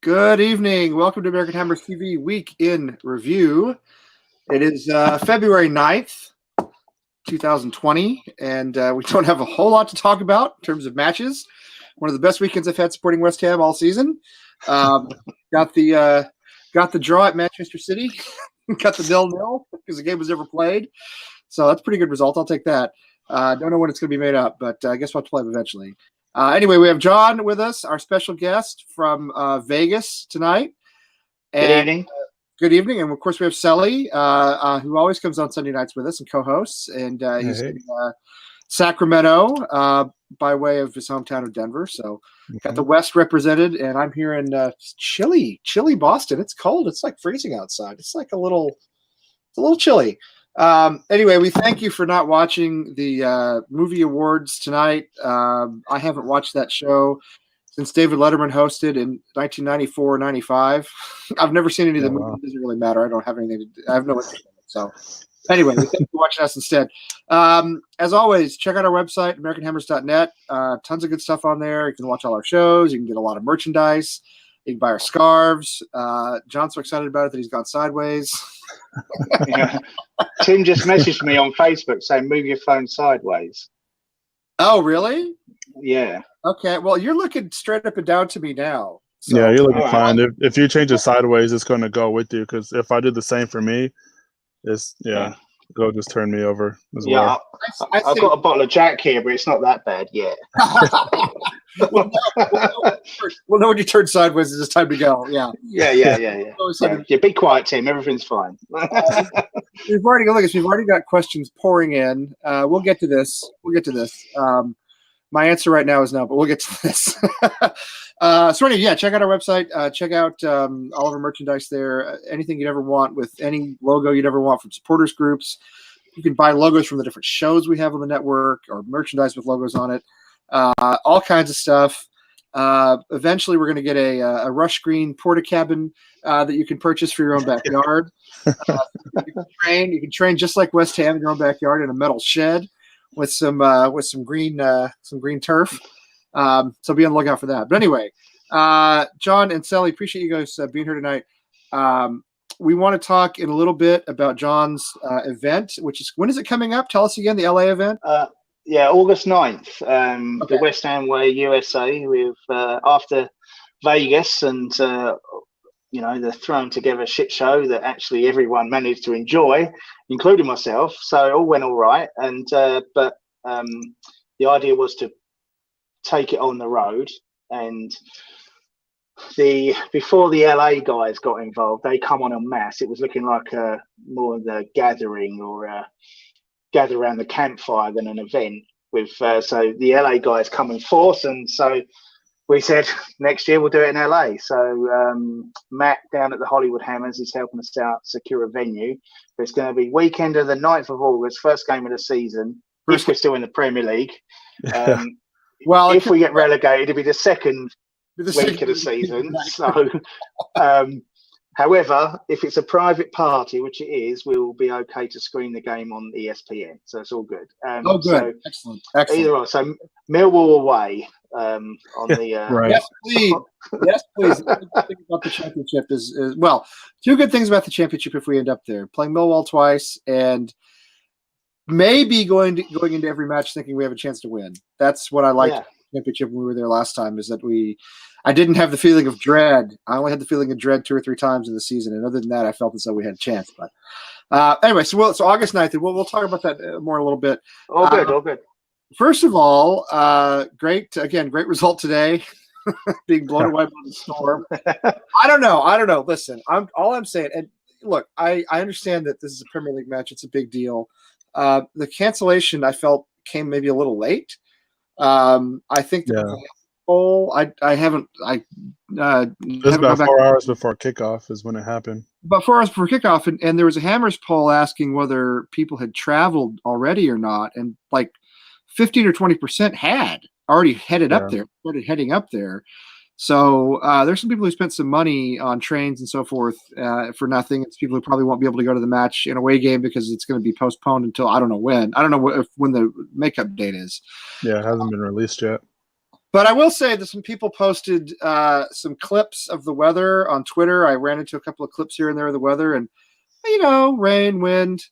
Good evening. Welcome to American Hammers TV Week in Review. It is February 9th, 2020, and we don't have a whole lot to talk about in terms of matches. One of the best weekends I've had supporting West Ham all season. Got the draw at Manchester City. Got the 0-0 because the game was never played. So that's a pretty good result. I'll take that. Don't know when it's going to be made up, but I guess we'll have to play it eventually. Anyway, we have John with us, our special guest from Vegas tonight. Good evening. Good evening. And, of course, we have Sully, who always comes on Sunday nights with us and co-hosts. And he's in Sacramento by way of his hometown of Denver. So got the West represented, and I'm here in chilly Boston. It's cold. It's like freezing outside. It's a little chilly. Anyway, we thank you for not watching the movie awards tonight. I haven't watched that show since David Letterman hosted in 1994-95. I've never seen any of the movies. It doesn't really matter. I don't have anything. I have no interest in it. So anyway, we thank you for watching us instead. As always, check out our website, AmericanHammers.net. Tons of good stuff on there. You can watch all our shows. You can get a lot of merchandise. You can buy our scarves. John's so excited about it that he's gone sideways. Yeah. Tim just messaged me on Facebook saying, move your phone sideways. Oh, really? Yeah. Okay. Well, you're looking straight up and down to me now. So. Yeah, you're looking fine. If you change it sideways, it's going to go with you. Because if I do the same for me, go just turn me over as well. I've got a bottle of Jack here, but it's not that bad yet. We'll know when you turn sideways. It's time to go. Yeah. Yeah. Be quiet, Tim. Everything's fine. We've already got questions pouring in. We'll get to this. My answer right now is no, but we'll get to this. So anyway, check out our website. Check out all of our merchandise there. Anything you'd ever want with any logo you'd ever want from supporters groups. You can buy logos from the different shows we have on the network or merchandise with logos on it. All kinds of stuff. Eventually, we're going to get a Rush Green porta cabin that you can purchase for your own backyard. You can train just like West Ham in your own backyard in a metal shed with some green turf. So be on the lookout for that. But anyway, John and Sally, appreciate you guys being here tonight. We want to talk in a little bit about John's event, which is, when is it coming up? Tell us again, the LA event. August 9th, the West Ham Way USA, with after Vegas and the thrown together shit show that actually everyone managed to enjoy, including myself. So it all went all right, and but the idea was to take it on the road. And before the LA guys got involved, they come on en masse. It was looking like more of a gathering or gather around the campfire than an event with so the LA guys come in force, and so we said next year we'll do it in LA. So Matt down at the Hollywood Hammers is helping us out secure a venue. It's going to be weekend of the 9th of August, first game of the season, if we're still in the Premier League. Well, if we get relegated, it'll be the second week of the season. So however, if it's a private party, which it is, we will be okay to screen the game on ESPN. So it's all good. Good. So excellent. Either way. So Millwall away on the right. Yes, please. Yes, please. The thing about the championship is well, two good things about the championship if we end up there: playing Millwall twice and maybe going into every match thinking we have a chance to win. That's what I liked about the championship when we were there last time, is that I didn't have the feeling of dread. I only had the feeling of dread 2 or 3 times in the season, and other than that, I felt as though we had a chance. But anyway, so August 9th, and we'll talk about that more in a little bit. All good. First of all, great result today, being blown away by the storm. I don't know. Listen, I'm saying, and look, I understand that this is a Premier League match. It's a big deal. The cancellation, I felt, came maybe a little late. I think I haven't. It was about 4 hours before kickoff is when it happened. About 4 hours before kickoff, and there was a Hammers poll asking whether people had traveled already or not, and like 15 or 20% had already headed up there, started heading up there. So there's some people who spent some money on trains and so forth for nothing. It's people who probably won't be able to go to the match in a away game because it's going to be postponed until I don't know when. I don't know when the makeup date is. Yeah, it hasn't been released yet. But I will say that some people posted some clips of the weather on Twitter. I ran into a couple of clips here and there of the weather, and rain, wind.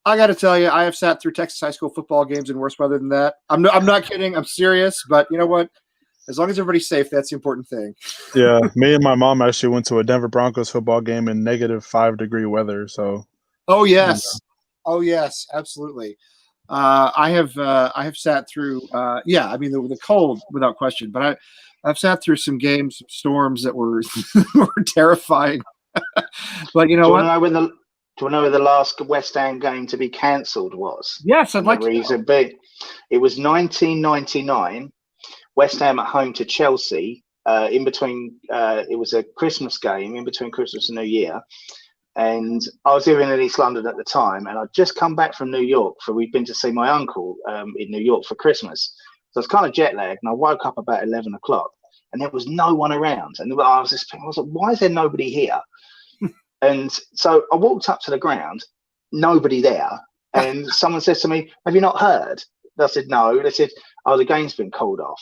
I got to tell you, I have sat through Texas high school football games in worse weather than that. I'm not kidding. I'm serious. But you know what? As long as everybody's safe, that's the important thing. Yeah, me and my mom actually went to a Denver Broncos football game in -5-degree weather. So. Oh yes, absolutely. I have sat through. I mean the cold without question. But I've sat through some games, some storms that were were terrifying. But you know what? Do you know where the last West Ham game to be cancelled was? Yes, I'd like to know. The reason being, it was 1999. West Ham at home to Chelsea. In between, it was a Christmas game in between Christmas and New Year. And I was living in East London at the time, and I'd just come back from New York we'd been to see my uncle in New York for Christmas. So I was kind of jet lagged, and I woke up about 11 o'clock, and there was no one around. And I was like, why is there nobody here? And so I walked up to the ground, nobody there. And someone says to me, have you not heard? I said, no. They said, oh, the game's been called off.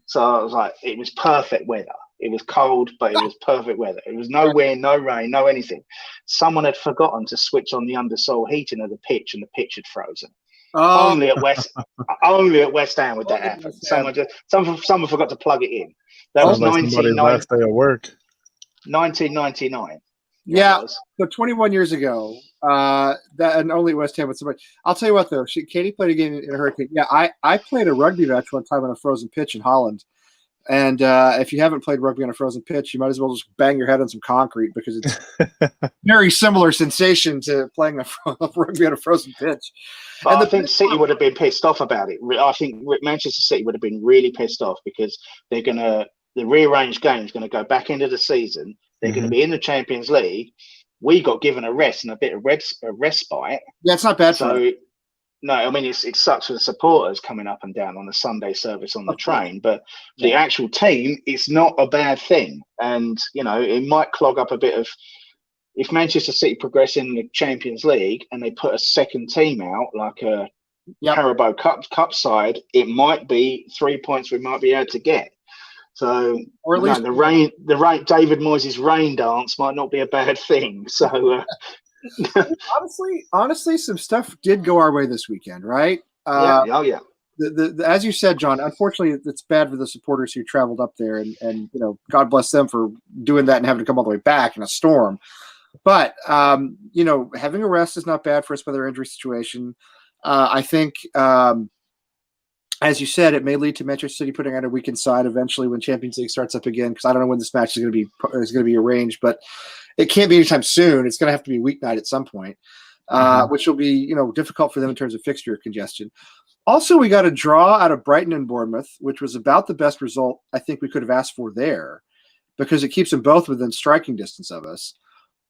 So I was like, it was perfect weather. It was cold, but it was perfect weather. It was no wind, no rain, no anything. Someone had forgotten to switch on the undersoil heating of the pitch, and the pitch had frozen. Oh. Only at West Ham would that happen. Someone forgot to plug it in. That was 1999. Yeah, so 21 years ago, that and only West Ham with somebody. I'll tell you what though, Katie played a game in a hurricane. Yeah, I played a rugby match one time on a frozen pitch in Holland, and if you haven't played rugby on a frozen pitch, you might as well just bang your head on some concrete because it's very similar sensation to playing a rugby on a frozen pitch. And I think City would have been pissed off about it. I think Manchester City would have been really pissed off because the rearranged game is going to go back into the season. They're going to be in the Champions League. We got given a rest and a bit of respite. Yeah, it's not bad for it. No, I mean, it sucks for the supporters coming up and down on the Sunday service on the train. But for the actual team, it's not a bad thing. And, it might clog up a bit of – if Manchester City progress in the Champions League and they put a second team out, like a Carabao Cup side, it might be 3 points we might be able to get. So, or at least the rain, David Moyes' rain dance might not be a bad thing. So, honestly, some stuff did go our way this weekend, right? Yeah. As you said, John. Unfortunately, it's bad for the supporters who traveled up there, and God bless them for doing that and having to come all the way back in a storm. But having a rest is not bad for us with our injury situation. I think. As you said, it may lead to Manchester City putting out a weekend side eventually when Champions League starts up again. Because I don't know when this match is going to be arranged, but it can't be anytime soon. It's going to have to be weeknight at some point, which will be difficult for them in terms of fixture congestion. Also, we got a draw out of Brighton and Bournemouth, which was about the best result I think we could have asked for there, because it keeps them both within striking distance of us.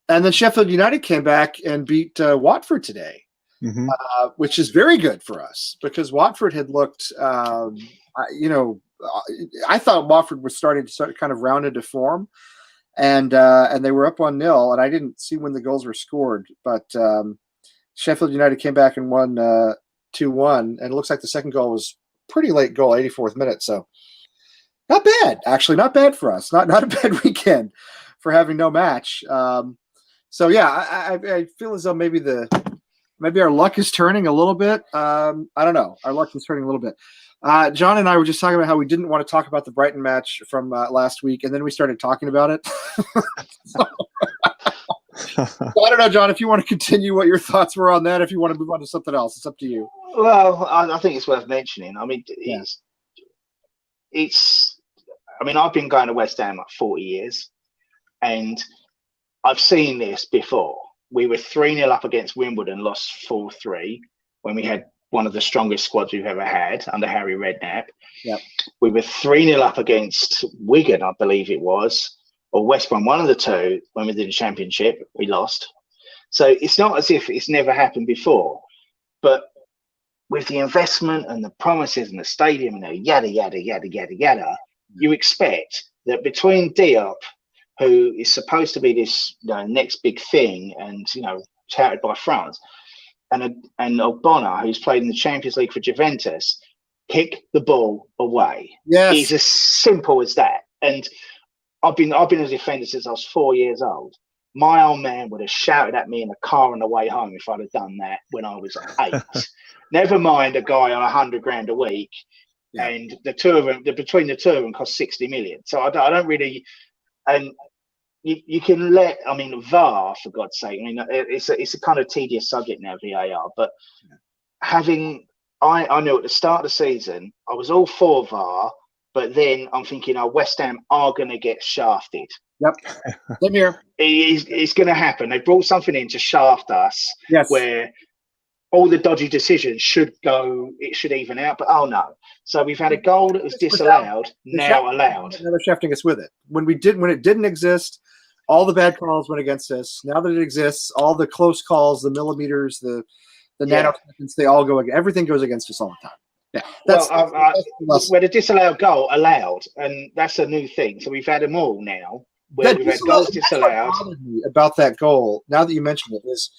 And then Sheffield United came back and beat Watford today. Which is very good for us because Watford had looked, I thought Watford was starting to kind of round into form, and they were up 1-0, and I didn't see when the goals were scored, but Sheffield United came back and won 2-1, and it looks like the second goal was pretty late goal, 84th minute. So not bad, actually, not bad for us. Not a bad weekend for having no match. So yeah, I feel as though maybe our luck is turning a little bit. I don't know. Our luck is turning a little bit. John and I were just talking about how we didn't want to talk about the Brighton match from last week, and then we started talking about it. So I don't know, John, if you want to continue what your thoughts were on that, if you want to move on to something else, it's up to you. Well, I think it's worth mentioning. I mean, I've been going to West Ham like 40 years, and I've seen this before. We were 3-0 up against Wimbledon, lost 4-3 when we had one of the strongest squads we've ever had under Harry Redknapp. Yep. We were 3-0 up against Wigan, I believe it was, or West Brom, one of the two, when we did the Championship. We lost. So it's not as if it's never happened before. But with the investment and the promises and the stadium and yada, yada, yada, yada, yada, you expect that between Diop, who is supposed to be this next big thing and, touted by France, and Ogbonna, who's played in the Champions League for Juventus, kick the ball away. Yes. It's as simple as that. And I've been a defender since I was 4 years old. My old man would have shouted at me in the car on the way home if I'd have done that when I was 8. Never mind a guy on $100,000 a week, and between the two of them cost 60 million. So I don't really, and you can VAR, for God's sake. I mean, it's a kind of tedious subject now, VAR. But I knew at the start of the season I was all for VAR, but then I'm thinking, West Ham are going to get shafted. Yep. Same here. It's going to happen. They brought something in to shaft us, where all the dodgy decisions should even out. But no. So we've had a goal that was disallowed, now allowed. They're shafting us with it. When it didn't exist, all the bad calls went against us. Now that it exists, all the close calls, the millimeters, the nanoseconds, they all go against. Everything goes against us all the time. Yeah, where the disallowed goal allowed, and that's a new thing. So we've had them all now. Where we've had goals disallowed. What bothered me about that goal, now that you mentioned it, is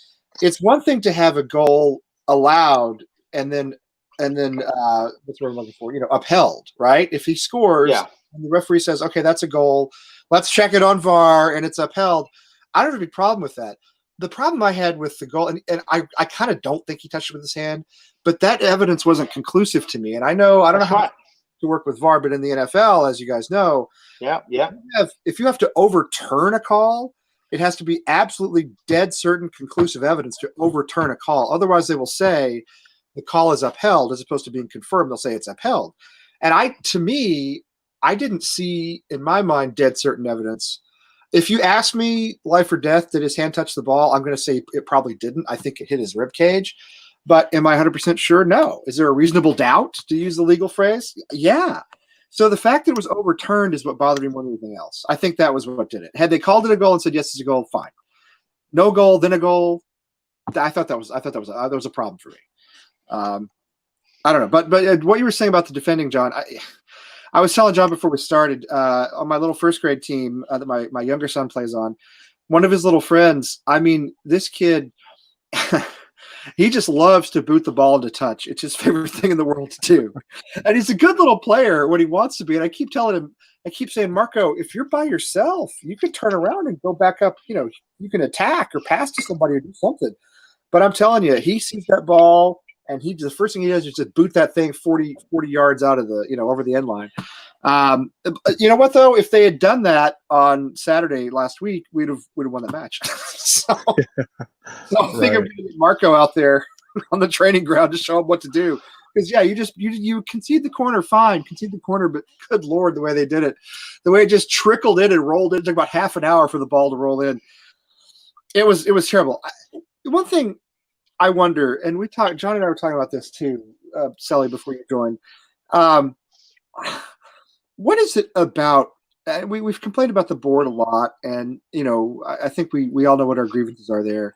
it's one thing to have a goal allowed and then what's what I'm looking for, upheld, right? If he scores and the referee says, okay, that's a goal, let's check it on VAR, and it's upheld, I don't have any problem with that. The problem I had with the goal, and I kind of don't think he touched it with his hand, but that evidence wasn't conclusive to me. And I don't know how to work with VAR, but in the NFL, as you guys know, if you have to overturn a call, it has to be absolutely dead certain conclusive evidence to overturn a call. Otherwise, they will say the call is upheld as opposed to being confirmed. They'll say it's upheld. And I didn't see, in my mind, dead certain evidence. If you ask me life or death, did his hand touch the ball? I'm going to say it probably didn't. I think it hit his rib cage. But am I 100% sure? No. Is there a reasonable doubt, to use the legal phrase? Yeah. So the fact that it was overturned is what bothered me more than anything else. I think that was what did it. Had they called it a goal and said yes, it's a goal, fine. No goal, then a goal. I thought that was a problem for me. I don't know, but what you were saying about the defending, John, I was telling John before we started on my little first grade team that my younger son plays on. One of his little friends. I mean, this kid. He just loves to boot the ball into touch. It's his favorite thing in the world to do. And he's a good little player when he wants to be. And I keep saying, Marco, if you're by yourself, you can turn around and go back up. You can attack or pass to somebody or do something. But I'm telling you, he sees that ball and the first thing he does is just boot that thing 40 yards out of the, over the end line. You know what though? If they had done that on Saturday last week, we'd have won the match. So I think I'm going to get Marco out there on the training ground to show him what to do. Because you concede the corner, fine, but good Lord, the way they did it, the way it just trickled in and rolled in, it took about half an hour for the ball to roll in. It was terrible. One thing I wonder, and John and I were talking about this too, Sally, before you joined. What is it about? We've complained about the board a lot, and I think we all know what our grievances are there.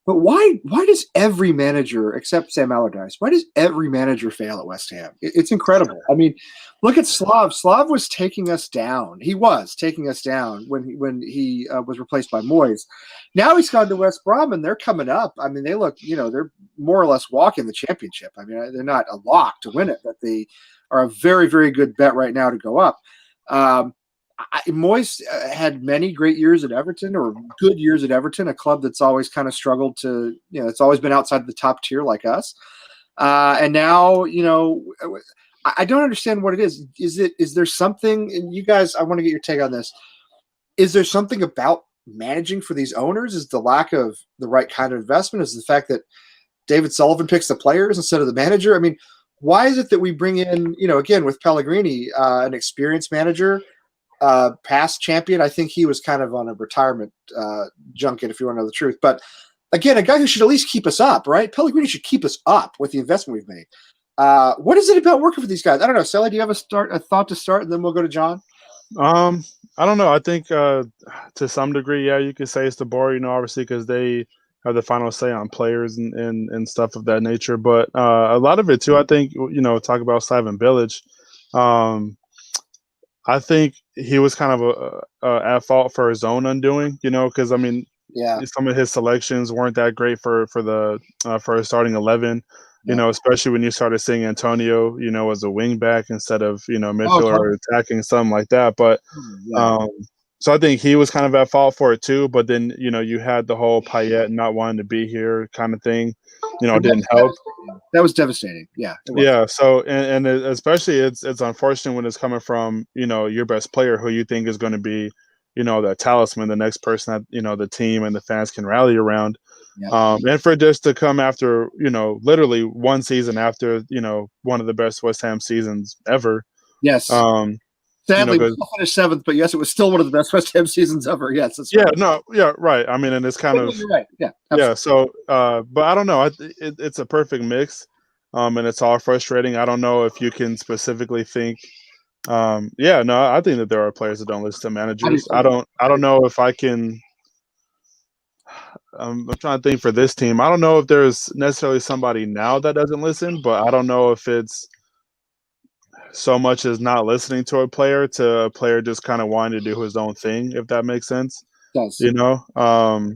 But why does every manager, except Sam Allardyce, why does every manager fail at West Ham? It's incredible. I mean, look at Slav. Slav was taking us down. He was taking us down when he was replaced by Moyes. Now he's gone to West Brom, and they're coming up. I mean, they look, they're more or less walking the championship. I mean, they're not a lock to win it, but they are a very, very good bet right now to go up. Moyes had many great years at Everton, or good years at Everton, a club that's always kind of struggled to, it's always been outside the top tier like us. And now, I don't understand what it is. Is there something, and you guys, I want to get your take on this. Is there something about managing for these owners? Is the lack of the right kind of investment? Is the fact that David Sullivan picks the players instead of the manager? I mean, why is it that we bring in, again, with Pellegrini, an experienced manager, past champion? I think he was kind of on a retirement junket, if you want to know the truth. But again, a guy who should at least keep us up, right? Pellegrini should keep us up with the investment we've made. What is it about working for these guys? I don't know. Sally, do you have a thought to start, and then we'll go to John? I don't know. I think to some degree, yeah, you could say it's the board, obviously, because they have the final say on players and stuff of that nature. But a lot of it too, I think, talk about Slaven Bilic. I think he was kind of at fault for his own undoing, because I mean, some of his selections weren't that great for his starting 11. You know, especially when you started seeing Antonio, you know, as a wing back instead of, you know, midfielder or attacking, something like that. But so I think he was kind of at fault for it too. But then, you know, you had the whole Payet not wanting to be here kind of thing, you know, didn't help. That was devastating. Yeah. Yeah. So, and especially it's unfortunate when it's coming from, you know, your best player who you think is going to be, you know, the talisman, the next person that, you know, the team and the fans can rally around. And for just to come after, you know, literally one season after, you know, one of the best West Ham seasons ever. Yes. Sadly, you know, we still finished 7th, but yes, it was still one of the best West Ham seasons ever. Yes. That's yeah. right. No. Yeah. Right. I mean, and it's kind of you're right. Yeah. Absolutely. Yeah. So, but I don't know. It's a perfect mix, and it's all frustrating. I don't know if you can specifically think. Yeah. No, I think that there are players that don't listen to managers. I don't know if I can. I'm trying to think for this team. I don't know if there's necessarily somebody now that doesn't listen, but I don't know if it's so much as not listening to a player to a player just kind of wanting to do his own thing, if that makes sense. Yes. You know,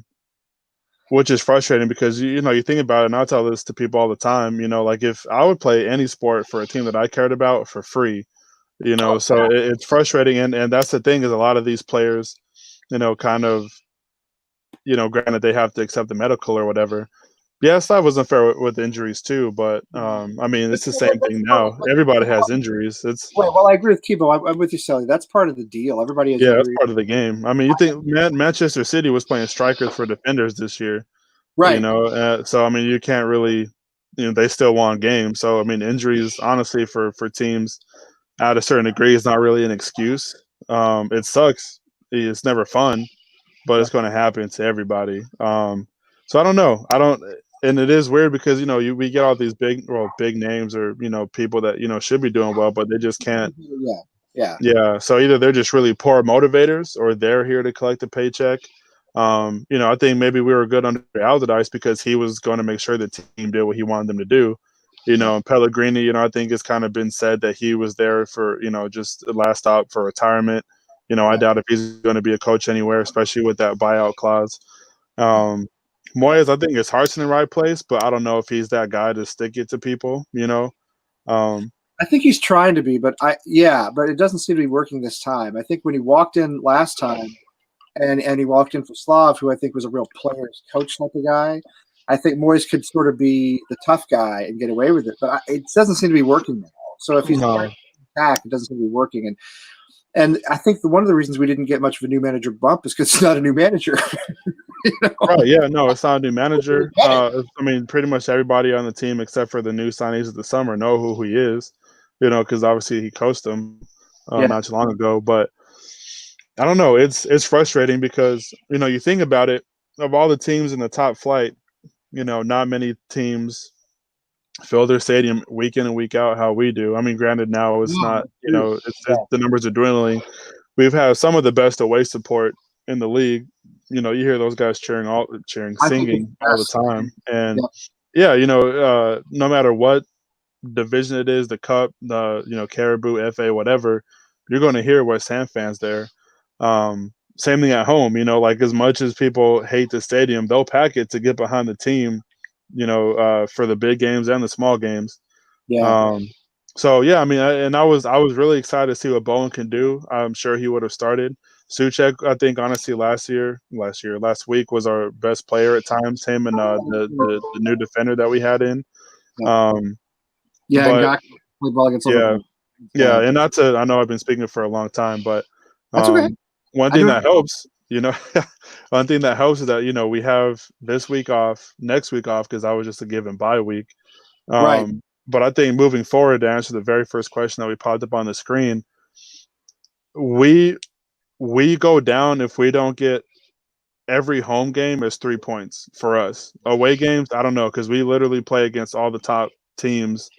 which is frustrating because, you know, you think about it, and I tell this to people all the time, you know, like if I would play any sport for a team that I cared about for free, you know, so it's frustrating. And that's the thing is a lot of these players, you know, kind of, you know, granted they have to accept the medical or whatever. Yes, that was unfair with injuries too, but I mean, it's the same thing now. Everybody has injuries. It's well, I agree with Kibo. I'm with you, Sally. That's part of the deal. Everybody has yeah, injuries. that's part of the game. I mean, you think Manchester City was playing strikers for defenders this year, Right? You know, so I mean, you can't really, you know, they still won games. So I mean, injuries, honestly, for teams at a certain degree, is not really an excuse. It sucks. It's never fun, but it's going to happen to everybody. So I don't know. And it is weird because, you know, we get all these big names or, you know, people that, you know, should be doing well, but they just can't. Yeah. So either they're just really poor motivators or they're here to collect a paycheck. You know, I think maybe we were good under Allardyce because he was going to make sure the team did what he wanted them to do. You know, and Pellegrini, you know, I think it's kind of been said that he was there for, you know, just the last stop for retirement. You know, I doubt if he's going to be a coach anywhere, especially with that buyout clause. Moyes, I think his heart's in the right place, but I don't know if he's that guy to stick it to people, you know. I think he's trying to be, but it doesn't seem to be working this time. I think when he walked in last time, and he walked in for Slav, who I think was a real player's coach type of guy, I think Moyes could sort of be the tough guy and get away with it. But it doesn't seem to be working now. So if he's back, it doesn't seem to be working. And I think one of the reasons we didn't get much of a new manager bump is because it's not a new manager. You know? Right? Yeah. No, it's not a new manager. I mean, pretty much everybody on the team except for the new signees of the summer know who he is. You know, because obviously he coached them not too long ago. But I don't know. It's frustrating because, you know, you think about it, of all the teams in the top flight, you know, not many teams fill their stadium week in and week out how we do. I mean, granted, now it's not, you know, the numbers are dwindling. We've had some of the best away support in the league. You know, you hear those guys singing all the time. And you know, no matter what division it is, the cup, the, you know, Caribou, FA, whatever, you're going to hear West Ham fans there. Same thing at home, you know, like as much as people hate the stadium, they'll pack it to get behind the team, you know, for the big games and the small games. So yeah, I mean, I was really excited to see what Bowen can do. I'm sure he would have started. Souček, I think, honestly, last week was our best player at times. Him and the new defender that we had in. And not to. I know I've been speaking for a long time, but that's okay. One thing that helps, you know, one thing that helps is that, you know, we have this week off, next week off because I was just a given bye week. But I think moving forward, to answer the very first question that we popped up on the screen, we go down if we don't get every home game as 3 points for us. Away games, I don't know, because we literally play against all the top teams,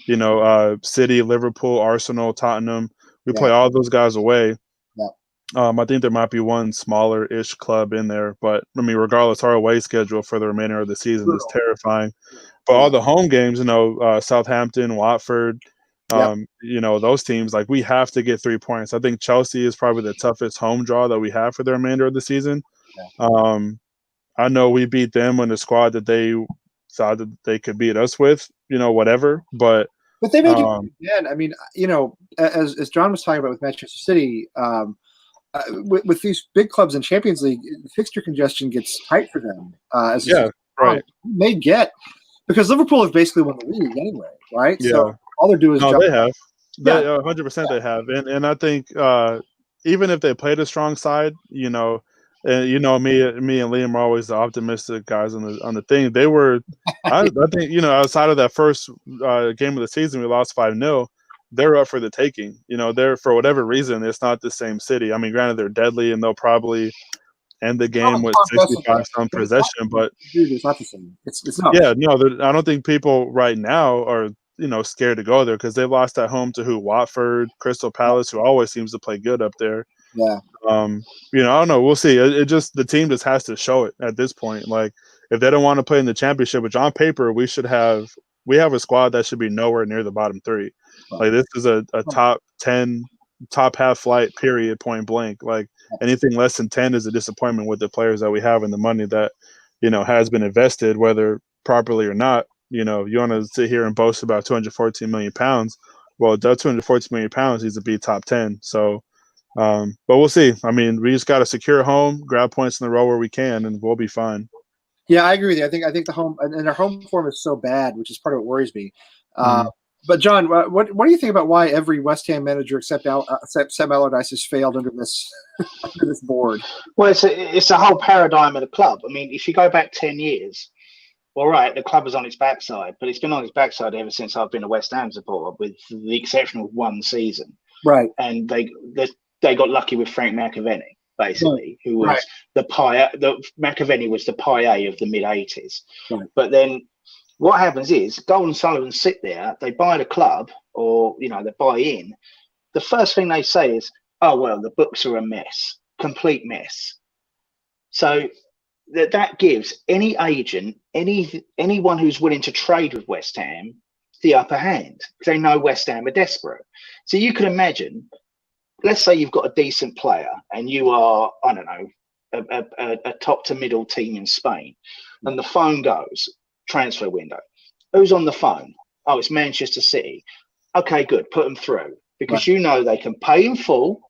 you know, City, Liverpool, Arsenal, Tottenham. We play all those guys away. I think there might be one smaller-ish club in there, but I mean, regardless, our away schedule for the remainder of the season is terrifying. But all the home games, you know, Southampton, Watford, you know, those teams, like we have to get 3 points. I think Chelsea is probably the toughest home draw that we have for the remainder of the season. I know we beat them in the squad that they side that they could beat us with, whatever. But they may do it again. I mean, as John was talking about with Manchester City, with these big clubs in Champions League, fixture congestion gets tight for them. Right. May get because Liverpool have basically won the league anyway, right? Yeah. So all they're doing is they have. They 100% they have, and I think even if they played a strong side, me and Liam are always the optimistic guys on the thing. They were, I think, outside of that first game of the season, we lost 5-0. They're up for the taking. They're, for whatever reason, it's not the same city. I mean, granted, they're deadly and they'll probably end the game with 65 some possession, but dude, it's not the same. It's not. Yeah, no, I don't think people right now are scared to go there because they lost at home to Watford, Crystal Palace, who always seems to play good up there. Yeah. I don't know. We'll see. It just the team just has to show it at this point. Like if they don't want to play in the championship, which on paper we have a squad that should be nowhere near the bottom 3. Like this is a top 10, top half flight period, point blank. Like anything less than 10 is a disappointment with the players that we have and the money that has been invested, whether properly or not. You want to sit here and boast about 214 million pounds. Well, that 214 million pounds needs to be top 10. So, but we'll see. I mean, we just got to secure home, grab points in the row where we can, and we'll be fine. Yeah, I agree with you. I think the home and our home form is so bad, which is part of what worries me. But John, what do you think about why every West Ham manager except Sam Allardyce has failed under this board? Well, it's a whole paradigm of the club. I mean, if you go back 10 years, all right, the club was on its backside, but it's been on its backside ever since I've been a West Ham supporter, with the exception of one season. Right. And they got lucky with Frank McAvenny, basically, who was McAvenny was the Payet of the mid-'80s. Right. But then what happens is Golden Sullivan sit there, they buy the club, or they buy in. The first thing they say is, "Oh well, the books are a mess, complete mess." So that gives any agent, anyone who's willing to trade with West Ham, the upper hand, because they know West Ham are desperate. So you can imagine, let's say you've got a decent player and you are, I don't know, a top to middle team in Spain, and the phone goes, transfer window. Who's on the phone? Oh, it's Manchester City. Okay, good. Put them through, because they can pay in full.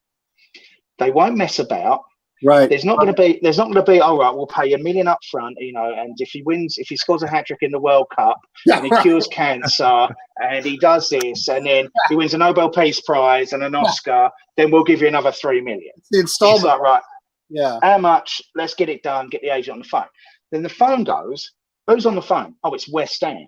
They won't mess about. Right. There's not going to be. All right, we'll pay $1 million up front. And if he scores a hat trick in the World Cup, and he cures cancer, and he does this, and then he wins a Nobel Peace Prize and an Oscar, then we'll give you another $3 million. It's the installment. It's like, right. Yeah. How much? Let's get it done. Get the agent on the phone. Then the phone goes. Who's on the phone? Oh, it's West Ham.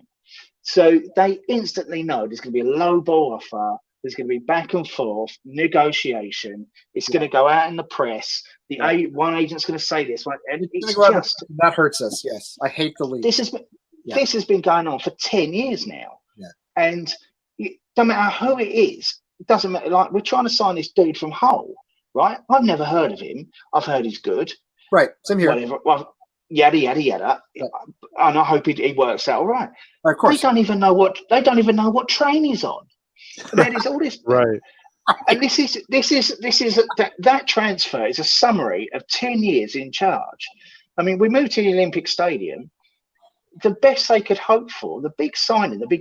So they instantly know there's going to be a low ball offer. There's going to be back and forth negotiation. It's going to go out in the press. One agent's going to say this, and it's just that hurts us. Yes, I hate the league. This has been going on for 10 years now, and it doesn't matter who it is. It doesn't matter. Like, we're trying to sign this dude from Hull, right? I've never heard of him. I've heard he's good. Right. Same here. Whatever. Well, yada yada yada. Yeah. And I hope he works out all right. Of course. They don't even know what train he's on. There is all this. Right. And this is that transfer is a summary of 10 years in charge. I mean, we moved to the Olympic Stadium. The best they could hope for, the big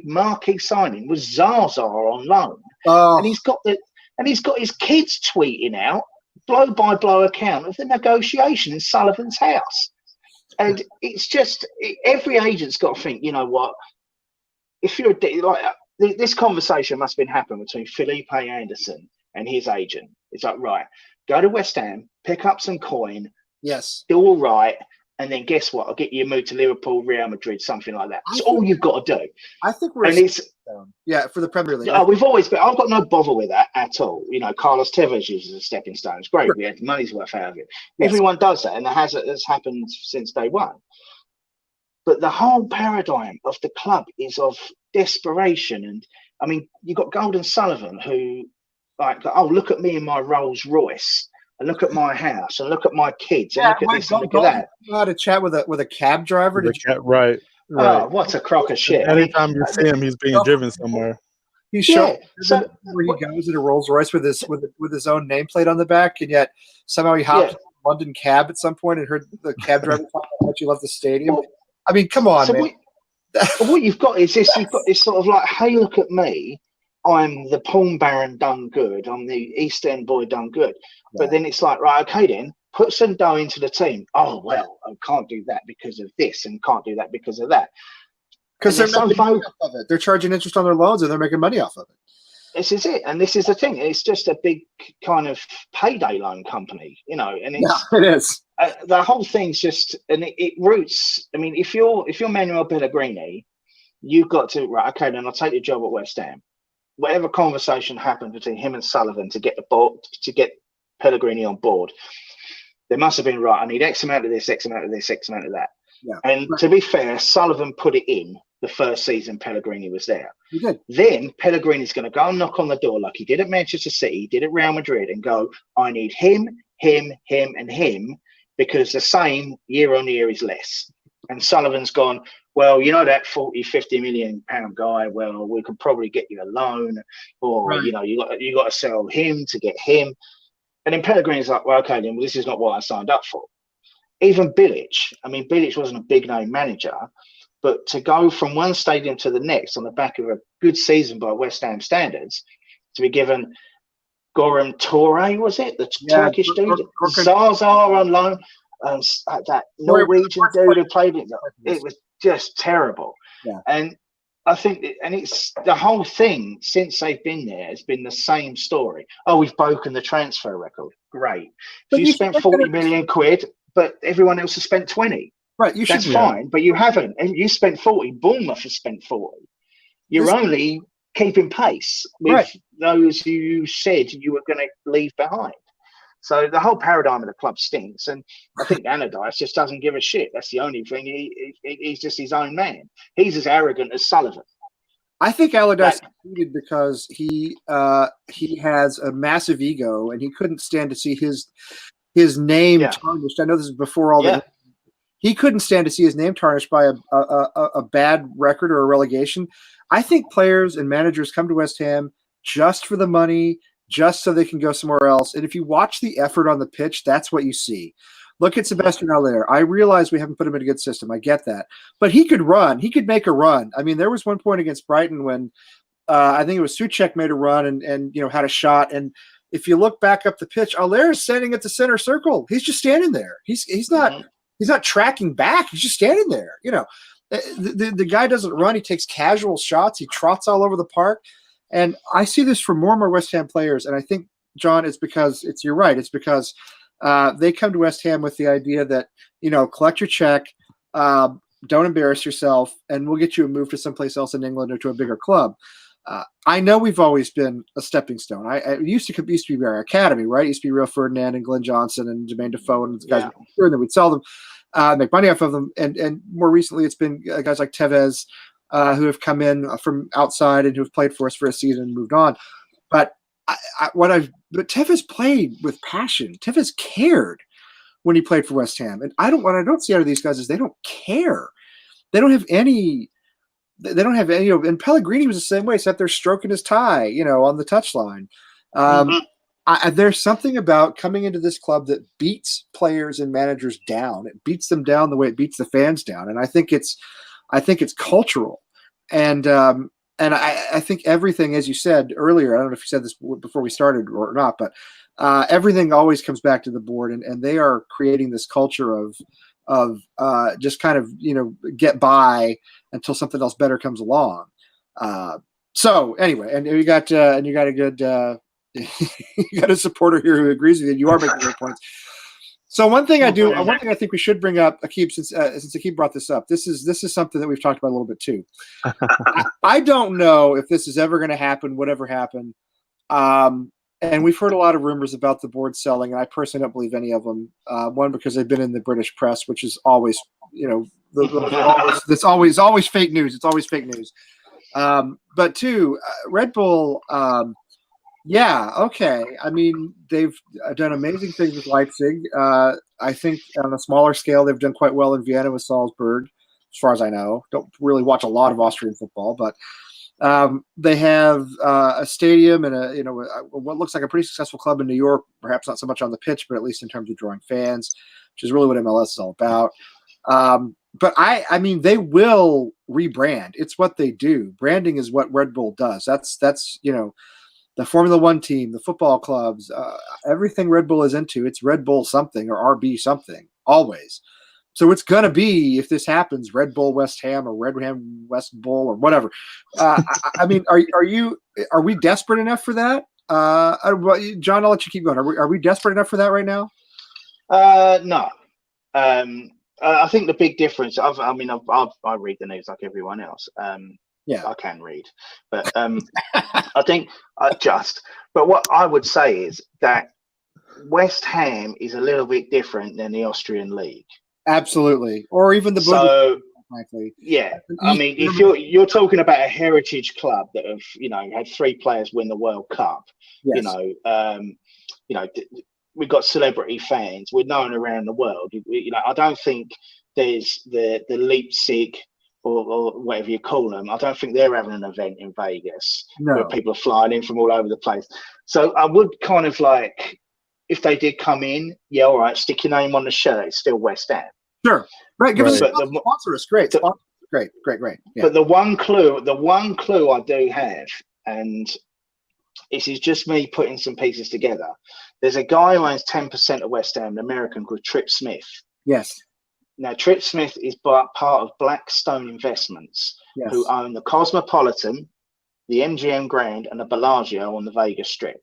marquee signing, was Zaza on loan, and he's got his kids tweeting out blow by blow account of the negotiation in Sullivan's house, and it's just every agent's got to think, you know what? If you're this conversation must have been happening between Felipe Anderson and his agent. It's like, right, go to West Ham, pick up some coin, yes, do all right, and then guess what? I'll get you moved to Liverpool, Real Madrid, something like that. That's all you've got to do. I think for the Premier League. We've always been. I've got no bother with that at all. Carlos Tevez uses a stepping stone. It's great. We had the money's worth out of it. Yes. Everyone does that, and it has happened since day one. But the whole paradigm of the club is of desperation. And I mean, you've got Golden Sullivan who, look at me in my Rolls Royce, and look at my house, and look at my kids, and look at this, and look at that. You had a chat with a cab driver. Right. Oh, what a crock of shit! Anytime you see him, he's being driven somewhere. He showed where he goes in a Rolls Royce with his own nameplate on the back, and yet somehow he hopped in a London cab at some point and heard the cab driver talk about how much he loved the stadium. I mean, come on, man. But what you've got is this: you've got this sort of like, hey, look at me. I'm the porn baron done good. I'm the East End boy done good. But then it's like, right, okay, then put some dough into the team. Oh, well, I can't do that because of this and can't do that because of that. Because they're making money off of it. They're charging interest on their loans and they're making money off of it. This is it. And this is the thing. It's just a big kind of payday loan company, you know, and it's, yeah, it is. The whole thing's just, and it roots. I mean, if you're Manuel Pellegrini, you've got to, right, okay, then I'll take the job at West Ham. Whatever conversation happened between him and Sullivan to get Pellegrini on board, there must have been, right, I need X amount of this, X amount of this, X amount of that. Yeah. And to be fair, Sullivan put it in the first season Pellegrini was there. He did. Then Pellegrini's going to go and knock on the door like he did at Manchester City, did at Real Madrid, and go, I need him, him, him, and him, because the same year on year is less. And Sullivan's gone, well, you know, that 40, 50 million pound guy, well, we could probably get you a loan, or, right, you know, you got to sell him to get him. And then Pellegrini's like, well, okay, then this is not what I signed up for. Even Bilic, I mean, Bilic wasn't a big name manager, but to go from one stadium to the next on the back of a good season by West Ham standards, to be given Goran Torre, was it? The Turkish dude? Zaza on loan. And that Norwegian dude who played it. It was just terrible. Yeah. And I think, and it's the whole thing since they've been there has been the same story. Oh, we've broken the transfer record. Great. If you spent 40 million quid, but everyone else has spent 20. Right, that's fine, but you haven't. And you spent 40. Bournemouth has spent 40. You're only keeping pace with those you said you were going to leave behind. So the whole paradigm of the club stinks. And I think Allardyce just doesn't give a shit. That's the only thing. He's just his own man. He's as arrogant as Sullivan. I think Allardyce succeeded because he has a massive ego and he couldn't stand to see his name tarnished. I know this is before all the. He couldn't stand to see his name tarnished by a bad record or a relegation. I think players and managers come to West Ham just for the money, just so they can go somewhere else. And if you watch the effort on the pitch, that's what you see. Look at Sebastian Haller. I realize we haven't put him in a good system. I get that. But he could run. He could make a run. I mean, there was one point against Brighton when I think it was Souček made a run and you know, had a shot. And if you look back up the pitch, Haller is standing at the center circle. He's just standing there. He's not he's not tracking back. He's just standing there. You know, the guy doesn't run. He takes casual shots. He trots all over the park. And I see this from more and more West Ham players. And I think, John, it's because you're right. It's because they come to West Ham with the idea that, you know, collect your check, don't embarrass yourself, and we'll get you a move to someplace else in England or to a bigger club. I know we've always been a stepping stone. I used to be our academy, right? It used to be Rio Ferdinand and Glenn Johnson and Jermaine Defoe and guys, and then we'd sell them, make money off of them. And more recently, it's been guys like Tevez who have come in from outside and who have played for us for a season and moved on. But but Tevez played with passion. Tevez cared when he played for West Ham, and what I don't see out of these guys is they don't care. They don't have any. They don't have any. You know, and Pellegrini was the same way. Sat there stroking his tie, you know, on the touchline. There's something about coming into this club that beats players and managers down. It beats them down the way it beats the fans down, and I think it's cultural. And I think everything, as you said earlier, I don't know if you said this before we started or not, but everything always comes back to the board, and they are creating this culture of just kind of, you know, get by until something else better comes along. So anyway, and you got a good you got a supporter here who agrees with you. You are making great points. So one thing I think we should bring up, Akib, since Akib brought this up, this is something that we've talked about a little bit too. I don't know if this is ever going to happen, whatever happened. And we've heard a lot of rumors about the board selling, and I personally don't believe any of them. One, because they've been in the British press, which is always, you know, it's always fake news. It's always fake news. But two, Red Bull, yeah, okay. I mean, they've done amazing things with Leipzig. I think on a smaller scale, they've done quite well in Vienna with Salzburg, as far as I know. Don't really watch a lot of Austrian football, but they have a stadium and what looks like a pretty successful club in New York. Perhaps not so much on the pitch, but at least in terms of drawing fans, which is really what MLS is all about. but I mean, they will rebrand. It's what they do. Branding is what Red Bull does. That's the Formula One team, the football clubs, everything Red Bull is into. It's Red Bull something or RB something always. So it's gonna be, if this happens, Red Bull West Ham or Red Ham West Bull or whatever. I mean, are we desperate enough for that? John, I'll let you keep going. Are we desperate enough for that right now? No. I think the big difference. I read the news like everyone else. Yeah, I can read, but I think But what I would say is that West Ham is a little bit different than the Austrian league. Absolutely, or even the so. Frankly, yeah, I mean, if you're talking about a heritage club that have had 3 players win the World Cup, yes. We've got celebrity fans. We're known around the world. I don't think there's the Leipzig or whatever you call them. I don't think they're having an event in Vegas where people are flying in from all over the place. So I would kind of like, if they did come in, yeah, all right, stick your name on the shirt. It's still West Ham. Sure. Right. Give us a sponsor us. Great. Great. Yeah. But the one clue I do have, and this is just me putting some pieces together. There's a guy who owns 10% of West Ham, an American called Trip Smith. Yes. Now, Trip Smith is part of Blackstone Investments, who own the Cosmopolitan, the MGM Grand, and the Bellagio on the Vegas Strip.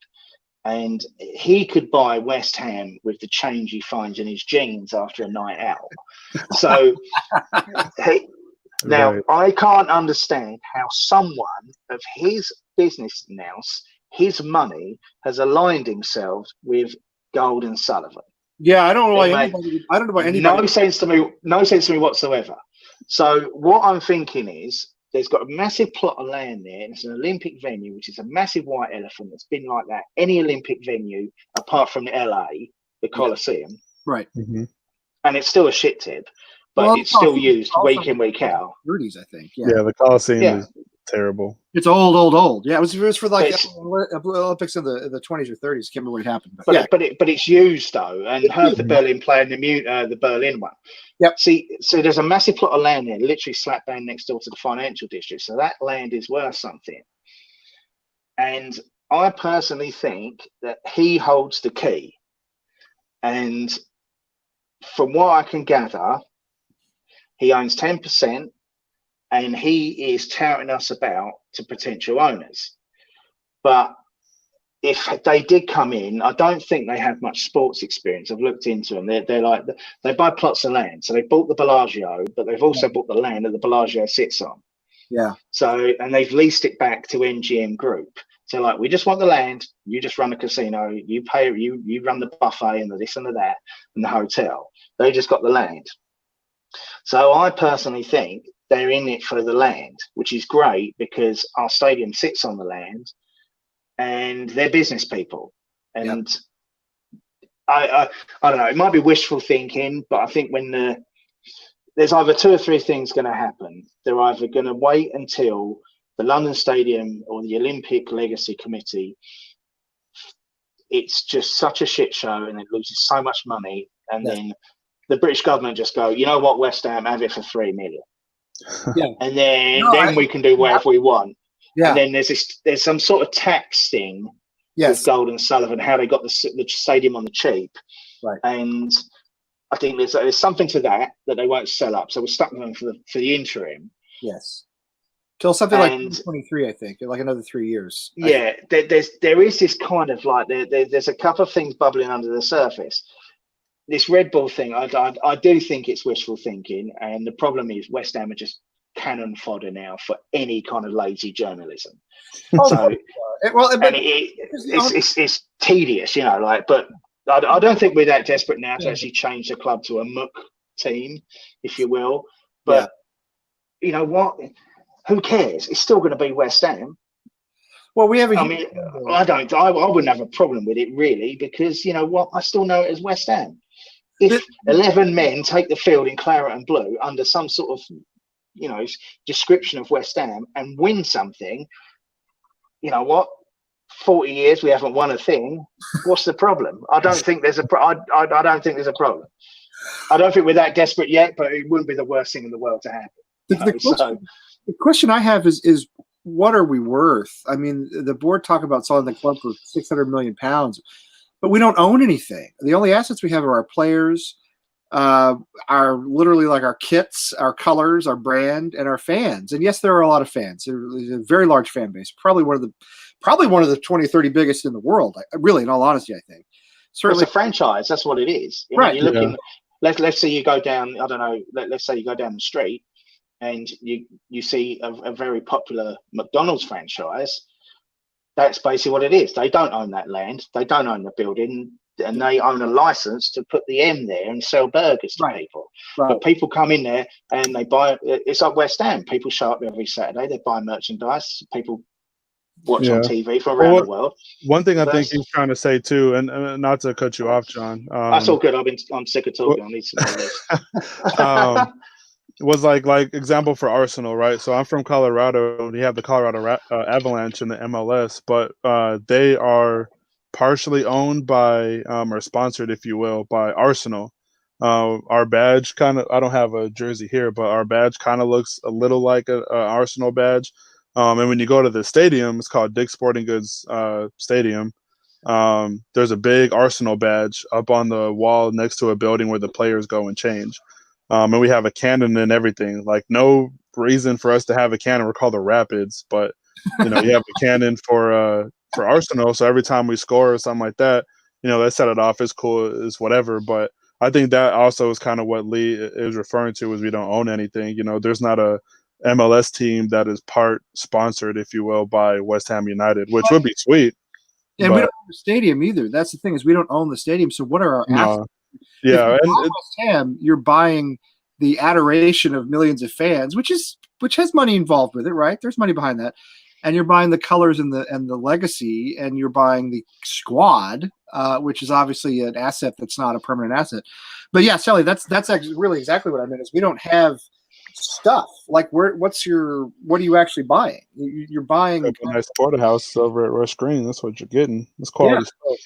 And he could buy West Ham with the change he finds in his jeans after a night out. So, I can't understand how someone of his business nous, his money, has aligned himself with Gold and Sullivan. Yeah, I don't know why anybody. I don't know why anybody. No sense to me whatsoever. So what I'm thinking is, there's got a massive plot of land there, and it's an Olympic venue, which is a massive white elephant that's been like that any Olympic venue apart from the LA, the Coliseum. Right. Mm-hmm. And it's still a shit tip, but it's still used week in, week out. 30s, I think. Yeah, the Coliseum is terrible. It's old. Yeah, it was for like Olympics in the 20s or 30s. Can't remember when it happened. But it's used though, and Hertha Berlin playing the Berlin one. Yep. See, so there's a massive plot of land there, literally slap bang next door to the financial district. So that land is worth something. And I personally think that he holds the key. And from what I can gather, he owns 10%, and he is touting us about to potential owners. But if they did come in, I don't think they have much sports experience. I've looked into them. They're like, they buy plots of land. So they bought the Bellagio, but they've also bought the land that the Bellagio sits on. Yeah. So, and they've leased it back to MGM Group. So like, we just want the land. You just run the casino. You pay. You run the buffet and the this and the that and the hotel. They just got the land. So I personally think they're in it for the land, which is great because our stadium sits on the land. And they're business people, and I don't know. It might be wishful thinking, but I think when there's either 2 or 3 things going to happen. They're either going to wait until the London Stadium or the Olympic Legacy Committee. It's just such a shit show, and it loses so much money, and then the British government just go, you know what, West Ham, have it for 3 million, and then we can do whatever we want. Yeah. And then there's some sort of tax thing with Gold and Sullivan, how they got the stadium on the cheap. Right. And I think there's something to that they won't sell up. So we're stuck with them for the interim. Yes. Till something like 2023, I think, like another 3 years. Yeah. There is this kind of like, there's a couple of things bubbling under the surface. This Red Bull thing, I do think it's wishful thinking. And the problem is West Ham are just cannon fodder now for any kind of lazy journalism. It's tedious, but I don't think we're that desperate now to actually change the club to a muck team, if you will. But you know what? Who cares? It's still going to be West Ham. Well, we have I wouldn't have a problem with it really, because you know what? I still know it as West Ham. If 11 men take the field in claret and blue under some sort of description of West Ham and win something, you know what? 40 years we haven't won a thing. What's the problem? I don't think there's a problem. I don't think we're that desperate yet, but it wouldn't be the worst thing in the world to happen. The question I have is what are we worth? I mean, the board talk about selling the club for £600 million, but we don't own anything. The only assets we have are our players, are literally like our kits, our colors, our brand, and our fans. And yes, there are a lot of fans. There's a very large fan base. Probably one of the 20 or 30 biggest in the world. Really, in all honesty, I think. Certainly, it's a franchise. That's what it is. Right. You're looking. Let's say you go down. I don't know. Let's say you go down the street and you see a very popular McDonald's franchise. That's basically what it is. They don't own that land. They don't own the building. And they own a license to put the M there and sell burgers to people. Right. But people come in there and they buy. It's like West Ham. People show up every Saturday. They buy merchandise. People watch on TV from around the world. One thing I think he's trying to say too, and not to cut you off, John. That's all good. I'm sick of talking. I need some more was like example for Arsenal, right? So I'm from Colorado. We have the Colorado Avalanche in the MLS, but they are partially owned by or sponsored, if you will, by Arsenal. Our badge kind of, I don't have a jersey here, but our badge kind of looks a little like a Arsenal badge. And when you go to the stadium, it's called Dick's Sporting Goods Stadium. There's a big Arsenal badge up on the wall next to a building where the players go and change. And we have a cannon and everything. Like, no reason for us to have a cannon. We're called the Rapids, but you have a cannon for Arsenal. So every time we score or something like that, they set it off. It's cool. It's whatever. But I think that also is kind of what Lee is referring to, is we don't own anything. There's not a MLS team that is part sponsored, if you will, by West Ham United, which would be sweet. And we don't own the stadium either. That's the thing, is we don't own the stadium. So what are our assets? Yeah, and West Ham, you're buying the adoration of millions of fans, which has money involved with it, right? There's money behind that, and you're buying the colors and the legacy, and you're buying the squad, which is obviously an asset that's not a permanent asset. But yeah, Sally, that's actually really exactly what I meant. Is we don't have stuff like what are you actually buying? You're buying a nice porterhouse over at Rush Green. That's what you're getting. That's quality stuff.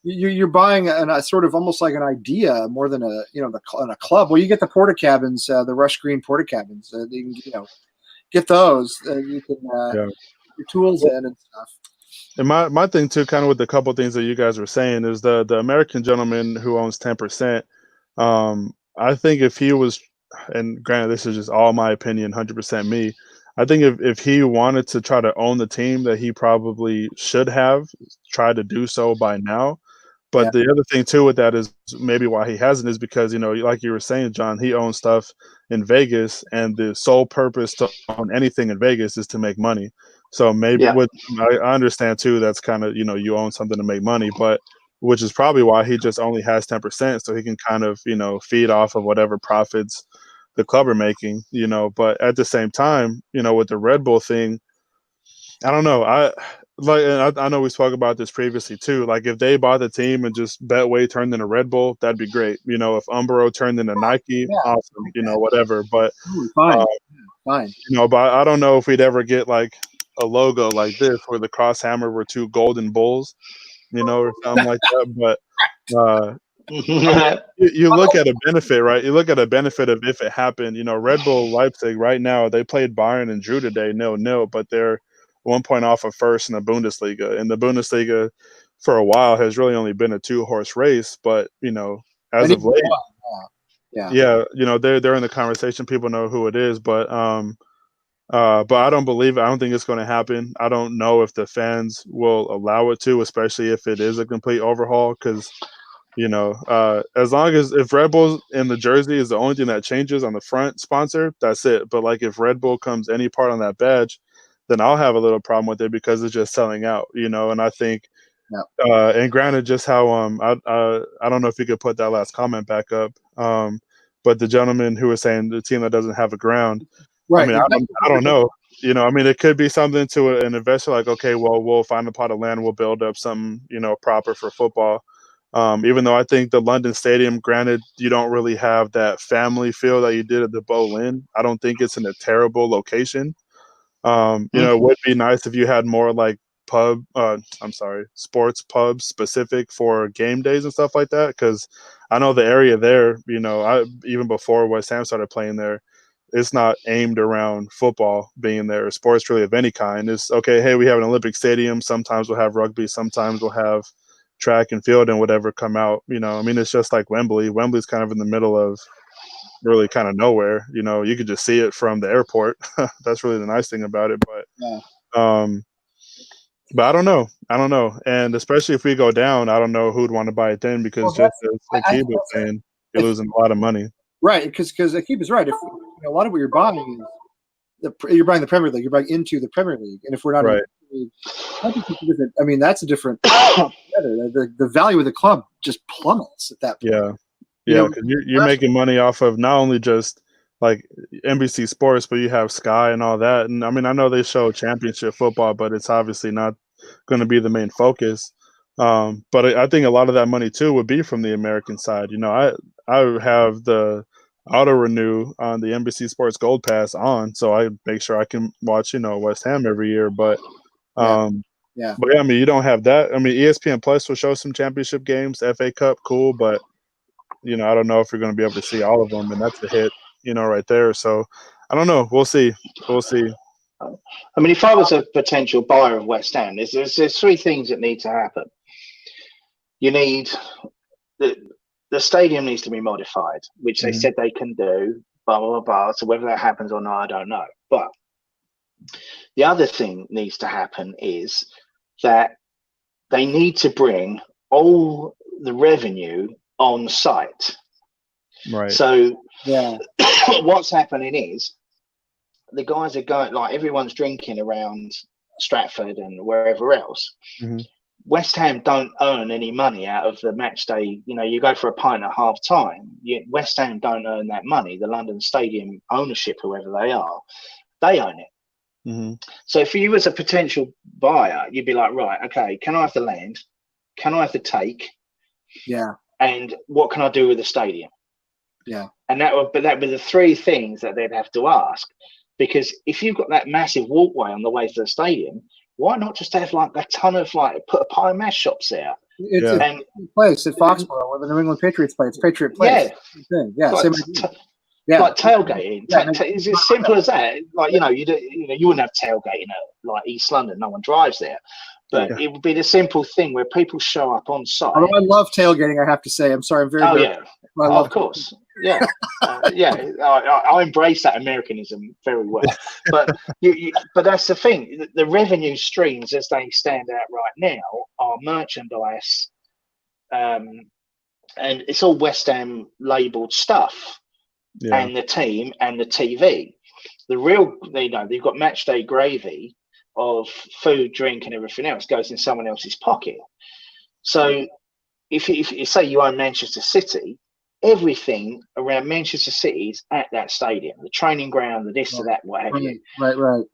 You're buying a sort of almost like an idea more than a club. Well, you get the porta cabins, the Rush Green porta cabins. You can get those. You can your tools in and stuff. And my thing too, kind of with the couple of things that you guys were saying, is the American gentleman who owns 10%. I think if he was, and granted this is just all my opinion, 100% me, I think if he wanted to try to own the team, that he probably should have tried to do so by now. But the other thing too with that is maybe why he hasn't is because, like you were saying, John, he owns stuff in Vegas, and the sole purpose to own anything in Vegas is to make money. So maybe I understand too, that's kind of, you own something to make money, but which is probably why he just only has 10%, so he can kind of, feed off of whatever profits the club are making, but at the same time, with the Red Bull thing, I don't know. I know we spoke about this previously too. Like, if they bought the team and just Betway turned into Red Bull, that'd be great. If Umbro turned into Nike, awesome. Whatever. But fine. But I don't know if we'd ever get like a logo like this where the cross hammer were two golden bulls, or something like that. But you look at a benefit, right? You look at a benefit of if it happened. Red Bull Leipzig right now, they played Bayern and drew today 0-0, but they're 1 point off of first in the Bundesliga. And the Bundesliga for a while has really only been a 2-horse race, but as of late, they're in the conversation. People know who it is, but I don't believe it. I don't think it's going to happen. I don't know if the fans will allow it to, especially if it is a complete overhaul, because as long as if Red Bull in the jersey is the only thing that changes on the front sponsor, that's it. But like, if Red Bull comes any part on that badge, then I'll have a little problem with it, because it's just selling out, and I think, and granted, just how, I don't know if you could put that last comment back up, but the gentleman who was saying the team that doesn't have a ground, right? I mean, I don't know, I mean, it could be something to an investor, like, okay, well, we'll find a plot of land, we'll build up something, proper for football. Even though I think the London Stadium, granted, you don't really have that family feel that you did at the Boleyn. I don't think it's in a terrible location. It would be nice if you had more like sports pubs specific for game days and stuff like that. Because I know the area there, even before West Ham started playing there, it's not aimed around football being there, sports really of any kind. It's okay, hey, we have an Olympic stadium. Sometimes we'll have rugby. Sometimes we'll have track and field and whatever come out. It's just like Wembley. Wembley's kind of in the middle of really kind of nowhere. You could just see it from the airport. That's really the nice thing about it. But but I don't know. And especially if we go down, I don't know who'd want to buy it then, because just as Akib was saying, you're losing a lot of money. Right, because Akib is right. If a lot of what you're buying is you're buying the Premier League, you're buying into the Premier League, and if we're not, right. That's a different. The value of the club just plummets at that point. Yeah, because you're making money off of not only just like NBC Sports, but you have Sky and all that. And I know they show championship football, but it's obviously not going to be the main focus. But I think a lot of that money too would be from the American side. I have the auto renew on the NBC Sports Gold Pass on, so I make sure I can watch West Ham every year. But you don't have that. ESPN Plus will show some championship games, FA Cup, cool, but I don't know if you're going to be able to see all of them, and that's a hit, right there. So I don't know. We'll see. If I was a potential buyer of West Ham, there's three things that need to happen. You need the stadium needs to be modified, which they said they can do, blah, blah, blah. So whether that happens or not, I don't know. But the other thing needs to happen is that they need to bring all the revenue on site. Right. So what's happening is the guys are going, like, everyone's drinking around Stratford and wherever else. West Ham don't earn any money out of the match day. You go for a pint at half time. West Ham don't earn that money. The London Stadium ownership, whoever they are, they own it. So if you was a potential buyer, you'd be like, right, okay, can I have the land? Can I have the take? Yeah. And what can I do with the stadium? Yeah. And that would be the three things that they'd have to ask. Because if you've got that massive walkway on the way to the stadium, why not just have like a ton of put a pie and mash shops there? It's a place at Foxborough where the New England Patriots play. It's Patriot Place. Like tailgating. It's as simple as that. Like you wouldn't have tailgating at like East London. No one drives there. But it would be the simple thing where people show up on site. Although I love tailgating, I have to say. I'm sorry, I'm very. Of course. I embrace that Americanism very well. But but that's the thing. The revenue streams as they stand out right now are merchandise, and it's all West Ham labelled stuff, and the team and the TV. The real, you've got match day gravy of food, drink, and everything else goes in someone else's pocket. So if you say you own Manchester City, everything around Manchester City is at that stadium, the training ground, the this, the that, what have you. Right.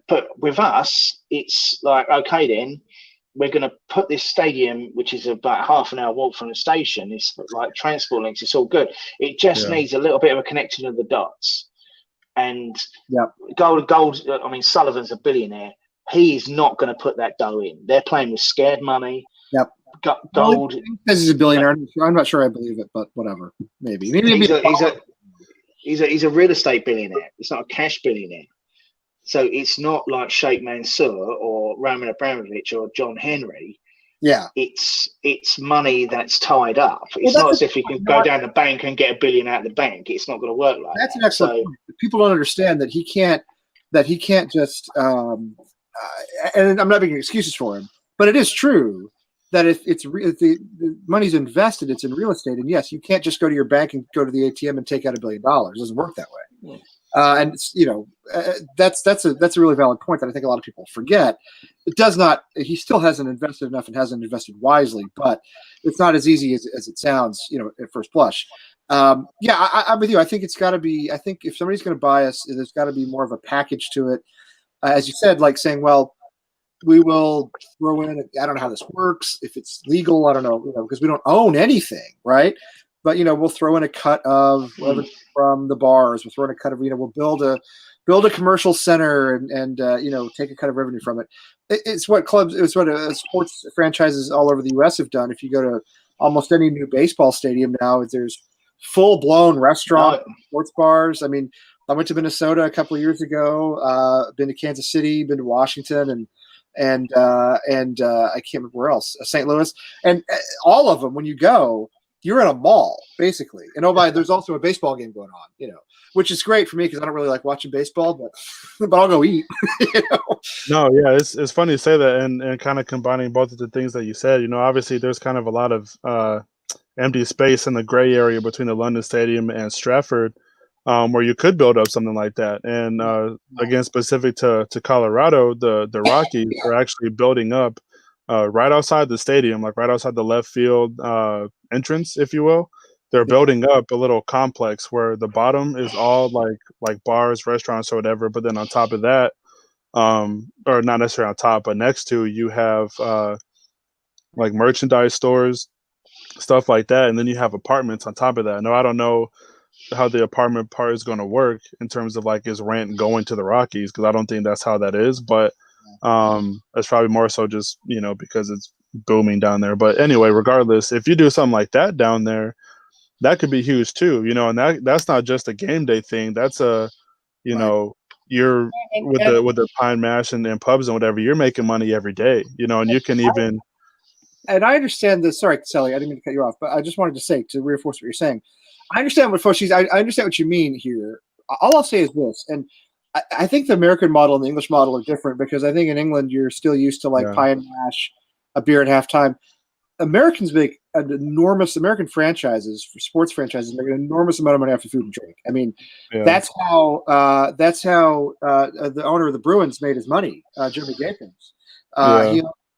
But with us, it's like, okay, then we're going to put this stadium, which is about half an hour walk from the station. It's like transport links. It's all good. It just needs a little bit of a connection of the dots. And Gold. Sullivan's a billionaire. He is not going to put that dough in. They're playing with scared money. Yep. Gold. Because he's a billionaire. I'm not sure I believe it, but whatever. Maybe. He's a real estate billionaire. It's not a cash billionaire. So it's not like Sheikh Mansour or Roman Abramovich or John Henry. Yeah. It's money that's tied up. It's not as if you can go down the bank and get $1 billion out of the bank. It's not going to work like that. That's an excellent point. People don't understand that he can't just and I'm not making excuses for him, but it is true that if the money's invested, it's in real estate. And yes, you can't just go to your bank and go to the ATM and take out $1 billion. It doesn't work that way. And that's a really valid point that I think a lot of people forget. It does not. He still hasn't invested enough and hasn't invested wisely, but it's not as easy as it sounds. At first blush. I'm with you. I think it's got to be. I think if somebody's going to buy us, there's got to be more of a package to it. As you said, like saying, well, we will throw in. I don't know how this works. If it's legal, I don't know. Because we don't own anything, right? But we'll throw in a cut of whatever from the bars. We'll throw in a cut of we'll build a commercial center and take a cut of revenue from it. it's what sports franchises all over the U.S. have done. If you go to almost any new baseball stadium now, there's full-blown restaurant, sports bars. I mean, I went to Minnesota a couple of years ago. Been to Kansas City, been to Washington, and I can't remember where else. St. Louis, and all of them. When you go, you're in a mall basically. And there's also a baseball game going on. Which is great for me because I don't really like watching baseball, but I'll go eat. No, yeah, it's funny to say that, and kind of combining both of the things that you said. Obviously there's kind of a lot of empty space in the gray area between the London Stadium and Stratford, where you could build up something like that. And again, specific to Colorado, the Rockies are actually building up right outside the stadium, like right outside the left field entrance, if you will. They're building up a little complex where the bottom is all like bars, restaurants, or whatever. But then on top of that, or not necessarily on top, but next to, you have like merchandise stores, stuff like that. And then you have apartments on top of that. No, I don't know how the apartment part is going to work in terms of like, is rent going to the Rockies? Because I don't think that's how that is. But it's probably more so just, because it's booming down there. But anyway, regardless, if you do something like that down there, that could be huge too, and that's not just a game day thing. That's you're with the Pine Mash and pubs and whatever, you're making money every day, and you can even. And I understand this. Sorry, Sally, I didn't mean to cut you off, but I just wanted to say, to reinforce what you're saying, I understand what I understand what you mean here. All I'll say is this, and I think the American model and the English model are different, because I think in England you're still used to Pine Mash, a beer at halftime. American franchises, for sports franchises, make an enormous amount of money off of food and drink. I mean, that's how the owner of the Bruins made his money, Jeremy Jacobs.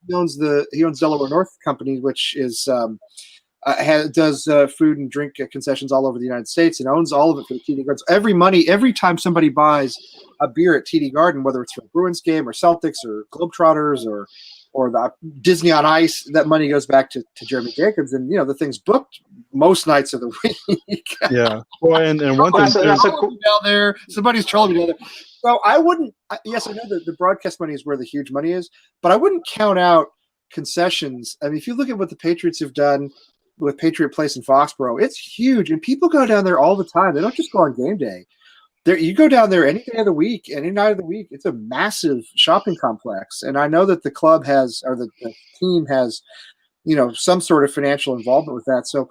He owns Delaware North Company, which is does food and drink concessions all over the United States, and owns all of it for the TD Gardens. Every time somebody buys a beer at TD Garden, whether it's for a Bruins game or Celtics or Globetrotters or the Disney on Ice, that money goes back to Jeremy Jacobs, and the thing's booked most nights of the week. Yeah, well, and one thing down there, somebody's trolling me down there. So I wouldn't. Yes, I know that the broadcast money is where the huge money is, but I wouldn't count out concessions. I mean, if you look at what the Patriots have done with Patriot Place in Foxborough, it's huge, and people go down there all the time. They don't just go on game day. You go down there any day of the week, any night of the week. It's a massive shopping complex, and I know that the club has, or the team has, some sort of financial involvement with that. So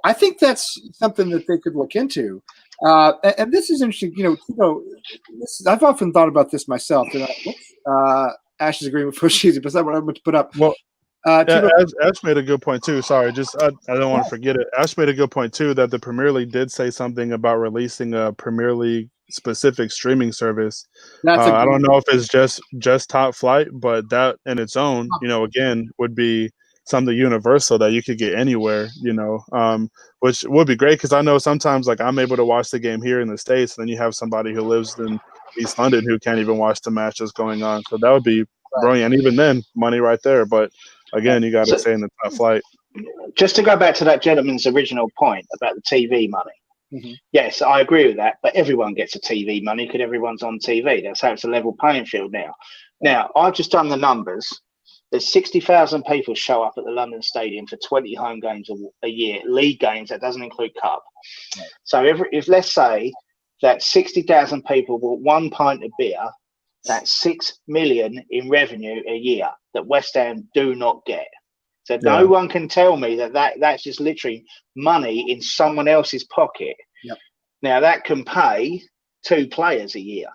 I think that's something that they could look into. And this is interesting. I've often thought about this myself. Ash's agreement with Fushi's, but that's not what I'm going to put up. Well, Ash made a good point too. Sorry, I don't want to forget it. Ash made a good point too, that the Premier League did say something about releasing a Premier League specific streaming service. I don't know if it's just Top Flight, but that in its own, again, would be something universal that you could get anywhere, which would be great, because I know sometimes I'm able to watch the game here in the States, and then you have somebody who lives in East London who can't even watch the matches going on. So that would be brilliant. And even then, money right there. But again, you got to stay in the Top Flight. Just to go back to that gentleman's original point about the TV money. Mm-hmm. Yes, I agree with that. But everyone gets a TV money because everyone's on TV. That's how it's a level playing field now. Now, I've just done the numbers. There's 60,000 people show up at the London Stadium for 20 home games a year, league games. That doesn't include cup. Right. So if let's say that 60,000 people bought 1 pint of beer, that's 6 million in revenue a year that West Ham do not get. So no one can tell me that's just literally money in someone else's pocket. Yep. Now that can pay 2 players a year.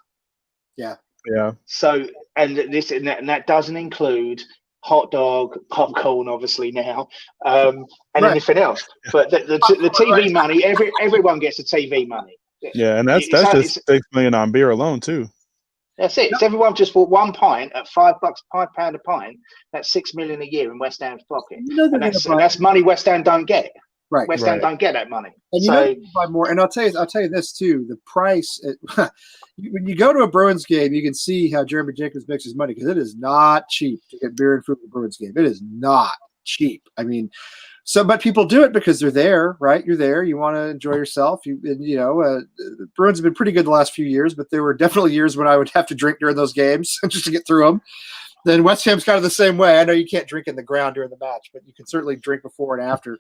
Yeah. Yeah. So and that doesn't include hot dog, popcorn, obviously now, and anything else. But the TV money, everyone gets the TV money. Yeah, and that's just 6 million on beer alone too. That's it. So everyone just bought 1 pint at £5 a pint. That's 6 million a year in West Ham's pocket. And that's money West Ham don't get. Right. West Ham don't get that money. And you buy more. And I'll tell you this too. The price when you go to a Bruins game, you can see how Jeremy Jacobs makes his money, because it is not cheap to get beer and food at the Bruins game. It is not cheap. I mean, but people do it because they're there, right? You're there. You want to enjoy yourself. The Bruins have been pretty good the last few years, but there were definitely years when I would have to drink during those games just to get through them. Then West Ham's kind of the same way. I know you can't drink in the ground during the match, but you can certainly drink before and after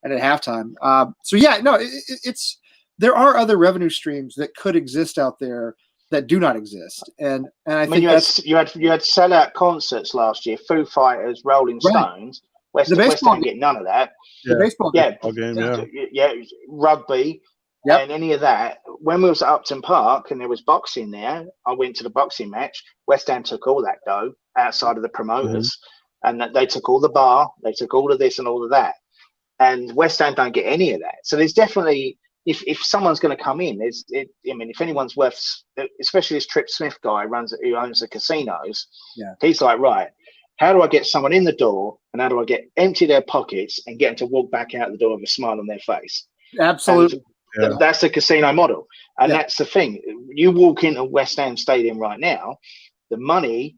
and at halftime. So yeah, no, it's there are other revenue streams that could exist out there that do not exist, and I think you had sellout concerts last year, Foo Fighters, Rolling Stones. West Ham get none of that. The baseball game, yeah, rugby. Yep. And any of that. When we was at Upton Park and there was boxing there, I went to the boxing match. West Ham took all that dough outside of the promoters, and that they took all the bar, they took all of this and all of that. And West Ham don't get any of that. So there's definitely, if someone's going to come in, if anyone's worth, especially this Trip Smith guy who owns the casinos, he's like, right, how do I get someone in the door and how do I empty their pockets and get them to walk back out the door with a smile on their face? Absolutely. That's the casino model. And that's the thing. You walk into West Ham Stadium right now, the money,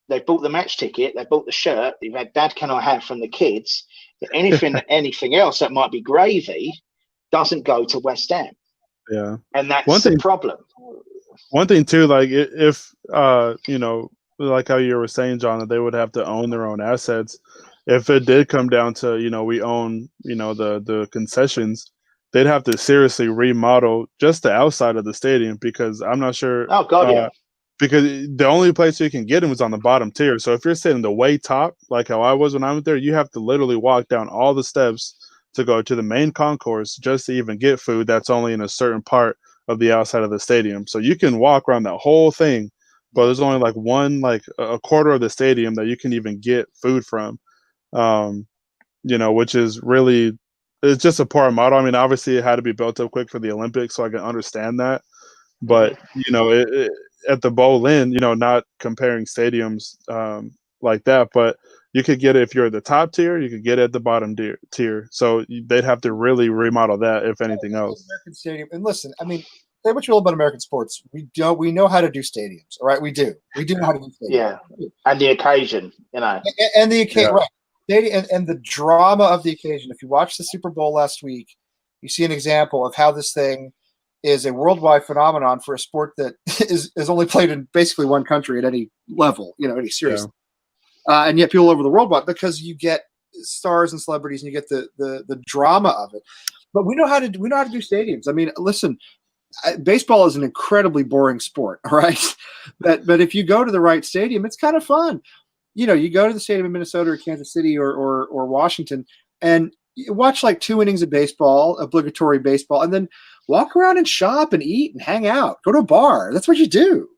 they bought the match ticket, they bought the shirt, they've had Dad Can I Have from the kids. Anything else that might be gravy doesn't go to West Ham. Yeah. And that's the problem. One thing too, like if like how you were saying, John, that they would have to own their own assets. If it did come down to, we own, the concessions, they'd have to seriously remodel just the outside of the stadium because I'm not sure. Oh God, yeah. Because the only place you can get them is on the bottom tier. So if you're sitting the way top, like how I was when I went there, you have to literally walk down all the steps to go to the main concourse just to even get food that's only in a certain part of the outside of the stadium. So you can walk around that whole thing, but there's only like a quarter of the stadium that you can even get food from, which is really, it's just a poor model. I mean, obviously it had to be built up quick for the Olympics, so I can understand that. But, at the Bowl-In, not comparing stadiums like that, but you could get it if you're at the top tier, you could get it at the bottom tier. So they'd have to really remodel that, if anything else. American Stadium. And listen, I mean, say what you will about American sports. We know how to do stadiums, all right? We do know how to do stadiums. Yeah, and the occasion, And the occasion, right. And the drama of the occasion. If you watch the Super Bowl last week, you see an example of how this thing is a worldwide phenomenon for a sport that is only played in basically one country at any level, any series. Yeah. And yet people all over the world watch because you get stars and celebrities and you get the drama of it. But we know how to do stadiums. I mean, listen, baseball is an incredibly boring sport, all right? But if you go to the right stadium, it's kind of fun. You go to the stadium in Minnesota or Kansas City or Washington and you watch like 2 innings of baseball, obligatory baseball, and then walk around and shop and eat and hang out. Go to a bar. That's what you do.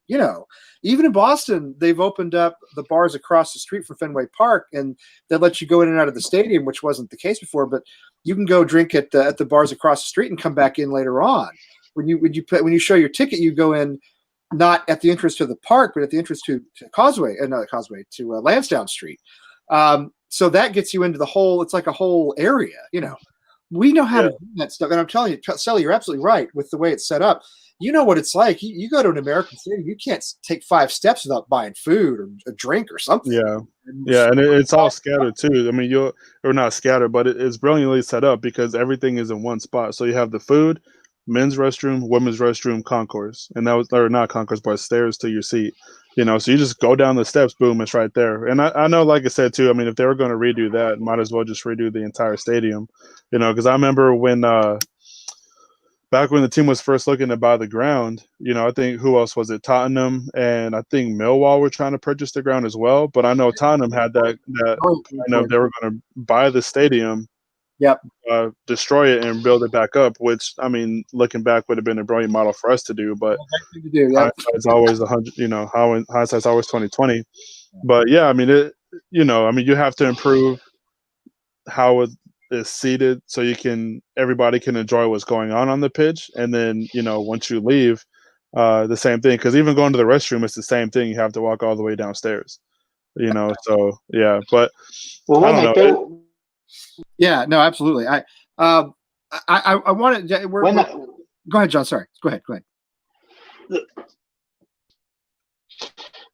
Even in Boston, they've opened up the bars across the street from Fenway Park, and they let you go in and out of the stadium, which wasn't the case before. But you can go drink at the bars across the street and come back in later on. When you show your ticket, you go in not at the entrance to the park, but at the entrance to Lansdowne Street. So that gets you into the whole. It's like a whole area. We know how to do that stuff, and I'm telling you, Sally, you're absolutely right with the way it's set up. You know what it's like. You go to an American stadium, you can't take 5 steps without buying food or a drink or something. Yeah, and it's all scattered too. I mean, you're not scattered, but it's brilliantly set up because everything is in one spot. So you have the food, men's restroom, women's restroom, concourse, and not concourse, but stairs to your seat. So you just go down the steps, boom, it's right there. And I know, like I said too, I mean, if they were going to redo that, might as well just redo the entire stadium, because I remember when back when the team was first looking to buy the ground, I think who else was it? Tottenham and I think Millwall were trying to purchase the ground as well. But I know Tottenham had that they were going to buy the stadium, destroy it and build it back up, which, I mean, looking back would have been a brilliant model for us to do. But hindsight's always 100. Hindsight's always 20/20. But yeah, I mean, you have to improve how it is seated so everybody can enjoy what's going on the pitch. And then, once you leave, the same thing, because even going to the restroom, it's the same thing. You have to walk all the way downstairs, so yeah, but I don't know. Yeah, no, absolutely. I wanted to, go ahead, John. Sorry. Go ahead.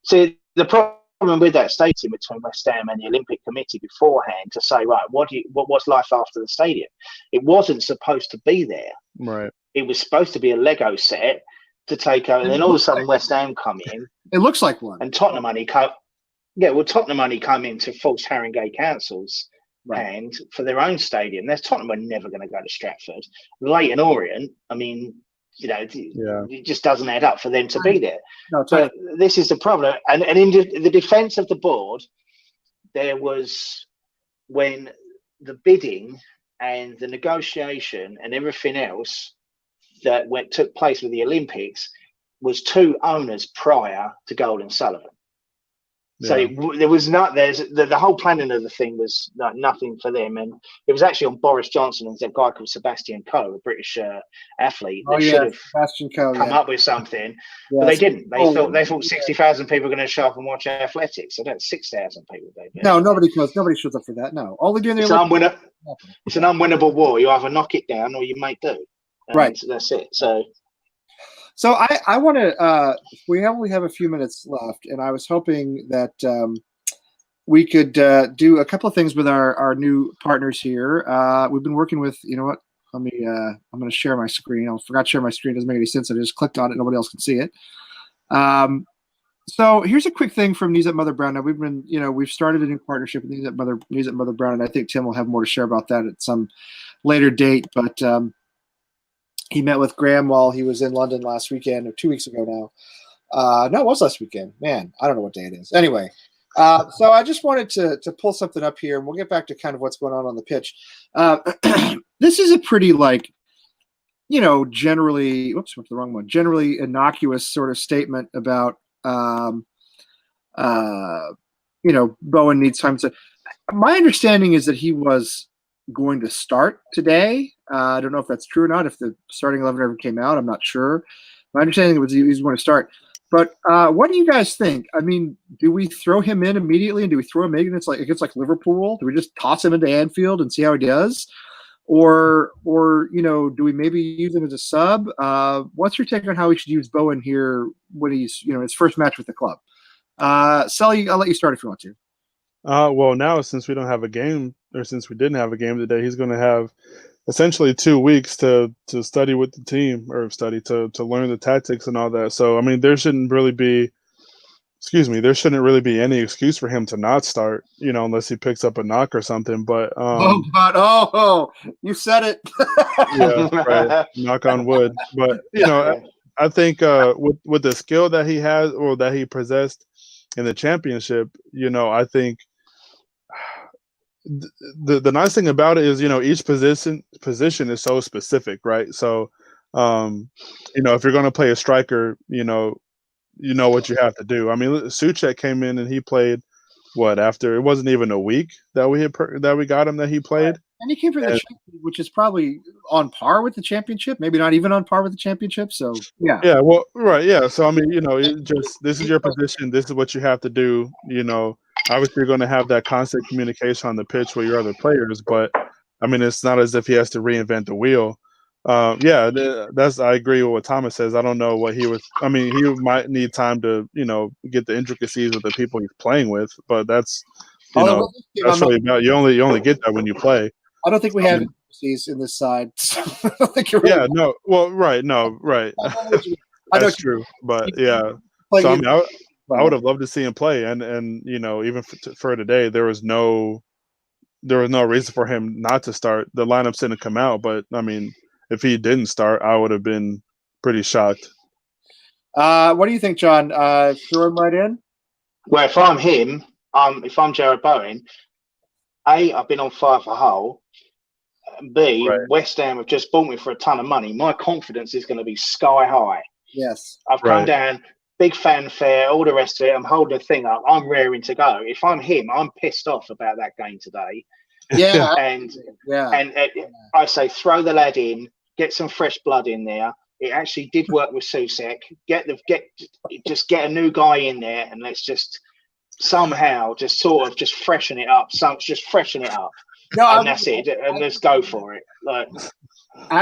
See, the problem with that stadium between West Ham and the Olympic Committee beforehand to say, right, what's life after the stadium? It wasn't supposed to be there. Right. It was supposed to be a Lego set to take over, and then all of a sudden West Ham come in. It looks like one. And Tottenham only come. Yeah, well, Tottenham only come in to force Haringey Council's Right. hand for their own stadium. There's Tottenham are never going to go to Stratford. Leighton Orient, I mean, it just doesn't add up for them to be there. No, but this is the problem. And in the defence of the board, there was when the bidding and the negotiation and everything else that took place with the Olympics was 2 owners prior to Gold and Sullivan. So there was the whole planning of the thing was nothing for them, and it was actually on Boris Johnson and a guy called Sebastian Coe, a British athlete. They should have Sebastian Coe, come up with something, but they didn't. They thought 60,000 people were going to show up and watch athletics. So that's 6,000 people. No, nobody shows up for that. No, all they do in it's an unwinnable war. You either knock it down or you make do. Right, that's it. So I want to. We only have a few minutes left, and I was hoping that we could do a couple of things with our new partners here. We've been working with. You know what? Let me. I'm going to share my screen. I forgot to share my screen. It doesn't make any sense. I just clicked on it. Nobody else can see it. So here's a quick thing from Knees Up Mother Brown. Now we've started a new partnership with Knees Up Mother Brown, and I think Tim will have more to share about that at some later date. But he met with Graham while he was in London last weekend, or 2 weeks ago now. No, it was last weekend. Man, I don't know what day it is. Anyway, so I just wanted to pull something up here, and we'll get back to kind of what's going on the pitch. This is a pretty, generally, whoops, went to the wrong one, generally innocuous sort of statement about, Bowen needs time to. My understanding is that he was going to start today. I don't know if that's true or not. If the starting 11 ever came out, I'm not sure. My understanding was he was going to start. But what do you guys think? I mean, do we throw him in immediately, and do we throw him in against like Liverpool? Do we just toss him into Anfield and see how he does, or do we maybe use him as a sub? What's your take on how we should use Bowen here when he's his first match with the club? Sully, I'll let you start if you want to. Well, now since we don't have a game, or since we didn't have a game today, he's going to have essentially 2 weeks to study with the team, or study to learn the tactics and all that. So, I mean, there shouldn't really be any excuse for him to not start, unless he picks up a knock or something. But you said it. Yeah, right. Knock on wood. But I think with the skill that he has, or that he possessed in the championship, I think the nice thing about it is, each position is so specific, right? So, if you're going to play a striker, you know what you have to do. I mean, Souček came in and he played after it wasn't even a week that we got him that he played. And he came from the championship, which is probably on par with the championship, maybe not even on par with the championship. So yeah. Yeah, well, right, yeah. So I mean, this is your position. This is what you have to do. Obviously you're going to have that constant communication on the pitch with your other players, but I mean, it's not as if he has to reinvent the wheel. I agree with what Thomas says. I don't know what he was. I mean, he might need time to get the intricacies of the people he's playing with, but that's that's really about. You only get that when you play. I don't think we have intricacies in this side. So I don't think you're really. Yeah, no. Well, right, no, right. That's true, but yeah. So I mean, I would have loved to see him play, and even for today, there was no reason for him not to start. The lineups didn't come out, but I mean, if he didn't start, I would have been pretty shocked. What do you think, John? Throw him right in? Well, if I'm him, if I'm Jared Bowen, A, I've been on fire for Hull. B, right. West Ham have just bought me for a ton of money. My confidence is going to be sky high. Yes. I've come down, big fanfare, all the rest of it. I'm holding the thing up. I'm raring to go. If I'm him, I'm pissed off about that game today. Yeah. and I say throw the lad in, get some fresh blood in there. It actually did work with Souček. Get a new guy in there, and let's just somehow just sort of just freshen it up. Just freshen it up. And that's it. And let's go for it.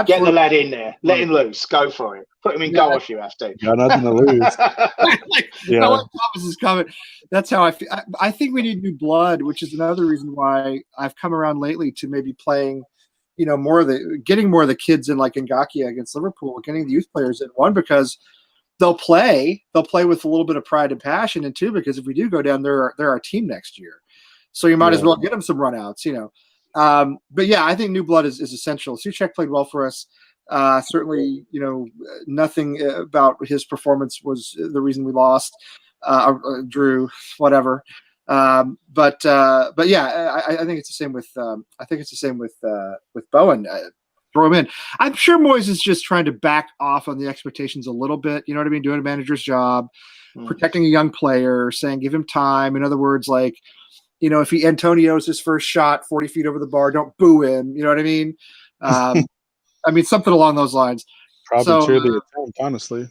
Get the lad in there. Let him loose. Go for it. Put him in goal if you have to. Got nothing to lose. Thomas is coming. That's how I feel. I think we need new blood, which is another reason why I've come around lately to maybe playing, getting more of the kids in, like Ngakia against Liverpool, getting the youth players in. One, because they'll play with a little bit of pride and passion, and two, because if we do go down, they're our team next year. So you might as well get them some runouts, But yeah, I think new blood is essential. Suchek played well for us. Certainly, nothing about his performance was the reason we lost. Drew, whatever. But yeah, I think it's the same with Bowen. Throw him in. I'm sure Moyes is just trying to back off on the expectations a little bit. You know what I mean? Doing a manager's job, protecting a young player, saying give him time. In other words, like, if Antonio's his first shot 40 feet over the bar, don't boo him. You know what I mean? Something along those lines. Probably cheer the attempt, honestly.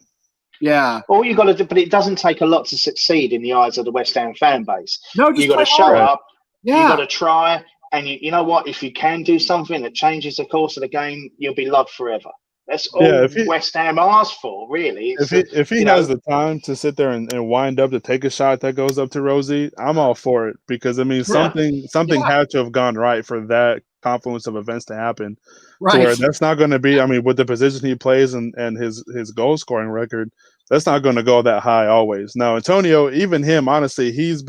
Yeah. All you got to do, but it doesn't take a lot to succeed in the eyes of the West Ham fan base. No, you got to show up. Yeah. You got to try, and you know what? If you can do something that changes the course of the game, you'll be loved forever. That's all West Ham asks for, really. If he has the time to sit there and wind up to take a shot that goes up to Rosie, I'm all for it, because something had to have gone right for that confluence of events to happen. Right. To where that's not going to be. With the position he plays and his goal scoring record, that's not going to go that high always. Now, Antonio, even him, honestly, his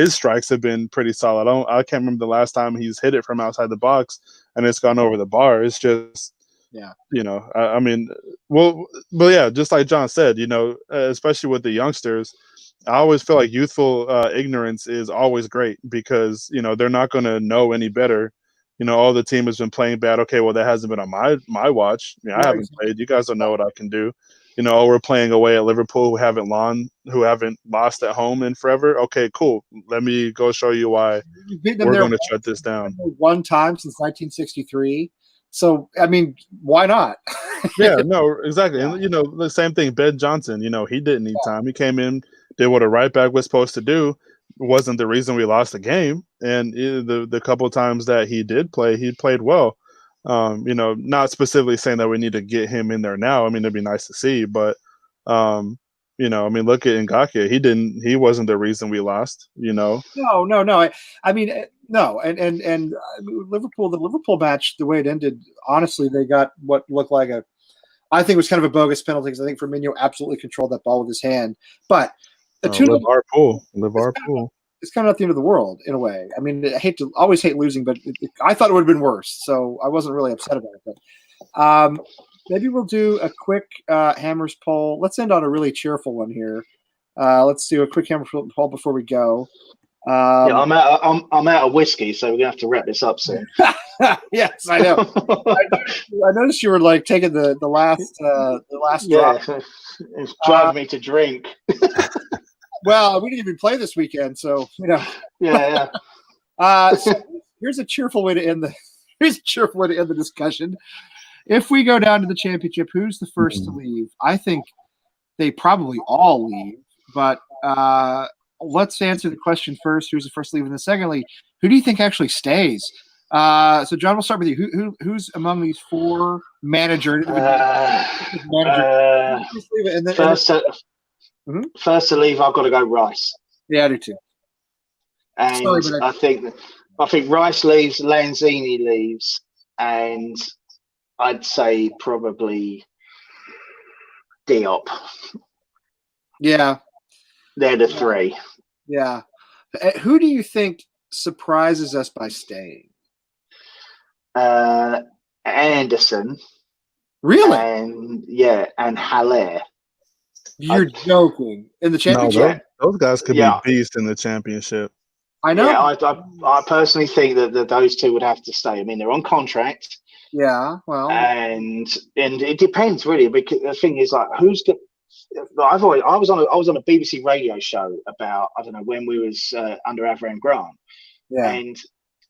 strikes have been pretty solid. I can't remember the last time he's hit it from outside the box and it's gone over the bar. It's just. Yeah. But yeah, just like John said, especially with the youngsters, I always feel like youthful ignorance is always great, because, they're not going to know any better. All the team has been playing bad. Okay, well, that hasn't been on my watch. I haven't played. You guys don't know what I can do. We're playing away at Liverpool, who haven't lost at home in forever. Okay, cool. Let me go show you why we're going to shut this down. One time since 1963. So, why not? Yeah, no, exactly. Yeah. And, the same thing, Ben Johnson, he didn't need time. He came in, did what a right back was supposed to do. Wasn't the reason we lost the game. And the couple of times that he did play, he played well. Not specifically saying that we need to get him in there now. It'd be nice to see. But, look at Ngakia. He wasn't the reason we lost, No. No, and Liverpool, the Liverpool match, the way it ended, honestly, they got what looked like I think it was kind of a bogus penalty, because I think Firmino absolutely controlled that ball with his hand. But live our pool. It's kind of not the end of the world in a way. I always hate losing, but I thought it would have been worse, so I wasn't really upset about it. But maybe we'll do a quick Hammers poll. Let's end on a really cheerful one here. Let's do a quick Hammers poll before we go. I'm out of whiskey, so we're gonna have to wrap this up soon. Yes, I know. I noticed you were taking the last drop. It's driving me to drink. Well, we didn't even play this weekend, so Yeah. So here's a cheerful way to end the discussion. If we go down to the championship, who's the first to leave? I think they probably all leave, but let's answer the question first. Who's the first to leave? And then secondly, who do you think actually stays? So John, we'll start with you. Who's among these four managers? First to leave, I've got to go Rice. Yeah, I do too. And I think Rice leaves, Lanzini leaves, and I'd say probably Diop. Yeah. They're the three. Yeah. Who do you think surprises us by staying? Anderson. Really? And Haller. You're joking. In the championship? No, those guys could be beasts in the championship. I know. Yeah, I personally think that those two would have to stay. They're on contract. Yeah, well. And it depends really, because the thing is, who's good. I was on a BBC radio show about, I don't know, when we was under Avram Grant, and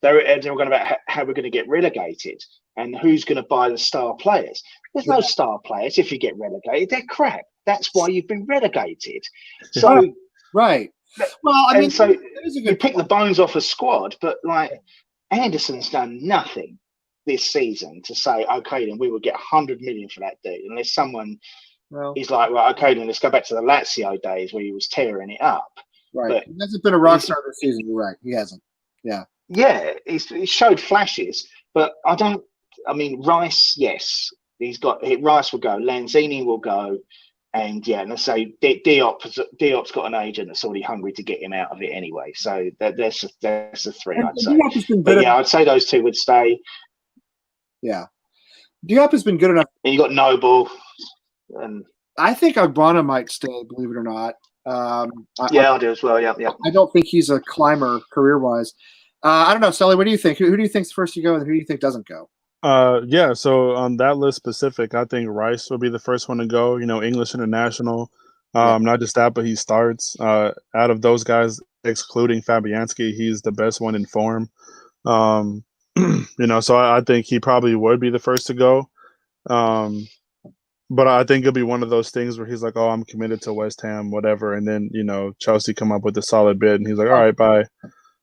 they were going about how we're going to get relegated and who's going to buy the star players. There's no star players if you get relegated. They're crap. That's why you've been relegated. So right. Well, so you pick the bones off a squad, but Anderson's done nothing this season to say, okay, then we would get 100 million for that dude, unless someone. Well, he's like, right, okay, then let's go back to the Lazio days where he was tearing it up. Right. But he hasn't been a rock star this season. You're right. He hasn't. Yeah. Yeah, he showed flashes, but Rice, yes. Rice will go. Lanzini will go. And yeah, and so Diop's got an agent that's already hungry to get him out of it anyway. So that's the three And I'd say. Diop has been But good yeah, I'd say those two would stay. Yeah, Diop has been good enough. And you got Noble, and I think Ogbonna might stay, believe it or not. I do as well. Yeah. I don't think he's a climber career-wise. I don't know, Sully. What do you think? Who do you think's first to go, and who do you think doesn't go? Yeah. So on that list specific, I think Rice will be the first one to go. English international. Not just that, but he starts. Out of those guys, excluding Fabianski, he's the best one in form. So I think he probably would be the first to go. But I think it'll be one of those things where he's like, "Oh, I'm committed to West Ham, whatever," and then Chelsea come up with a solid bid, and he's like, "All right, bye."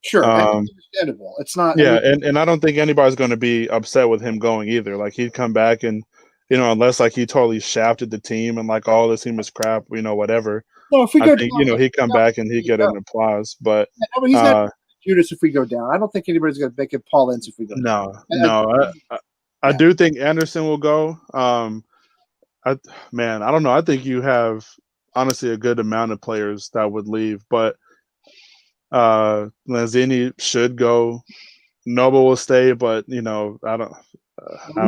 Sure, it's understandable. It's not. Yeah, and I don't think anybody's going to be upset with him going either. Like he'd come back and unless like he totally shafted the team and like all this team is crap, whatever. No, if we go think down, he'd come back and he'd get an applause. But he's not Judas if we go down. I don't think anybody's going to make it Paul Ince if we go down. I do think Anderson will go. I don't know. I think you have honestly a good amount of players that would leave, but Lanzini should go. Noble will stay, but I don't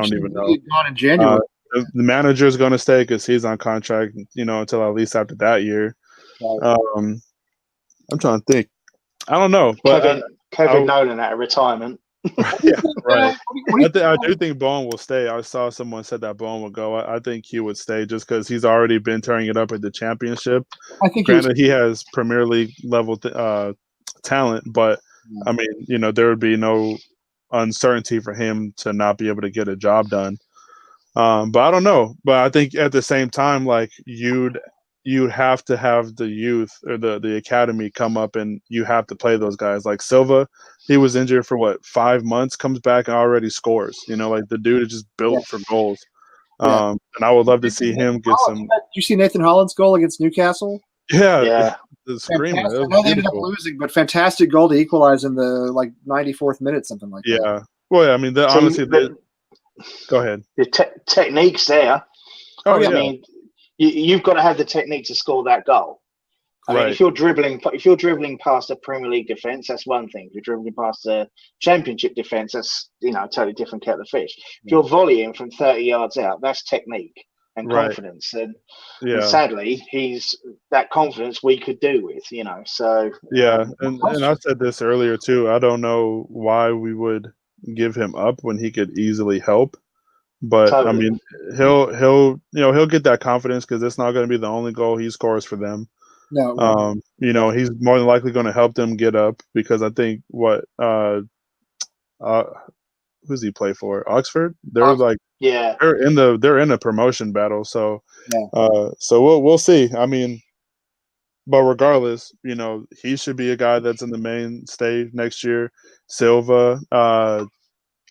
even know. Gone in January. The manager is going to stay because he's on contract, until at least after that year. Right. I'm trying to think. I don't know, but Kevin Nolan out of retirement. Yeah, right. I do think Bowen will stay. I saw someone said that Bowen would go. I think he would stay just because he's already been tearing it up at the championship. I think granted he has Premier League level talent, but I mean, there would be no uncertainty for him to not be able to get a job done. But I don't know. But I think at the same time, like you'd have to have the youth or the academy come up and you have to play those guys. Like Silva, he was injured for 5 months, comes back and already scores. Like the dude is just built for goals. And I would love to see him get some. Did you see Nathan Holland's goal against Newcastle? Yeah. The screamer. I know they ended up losing, but fantastic goal to equalize in the 94th minute, something like that. Yeah. Well, yeah, I mean, honestly, go ahead. The technique's there. Oh, yeah. I mean, you've got to have the technique to score that goal. I mean, if you're dribbling past a Premier League defense, that's one thing. If you're dribbling past a Championship defense, that's a totally different kettle of fish. If you're volleying from 30 yards out, that's technique and confidence. And sadly, he's that confidence we could do with. So yeah, and I said this earlier too. I don't know why we would give him up when he could easily help. But totally. I mean, he'll get that confidence because it's not going to be the only goal he scores for them. No, he's more than likely going to help them get up because I think who's he play for? Oxford? They're they're in a promotion battle. So so we'll see. I mean, but regardless, he should be a guy that's in the mainstay next year. Silva,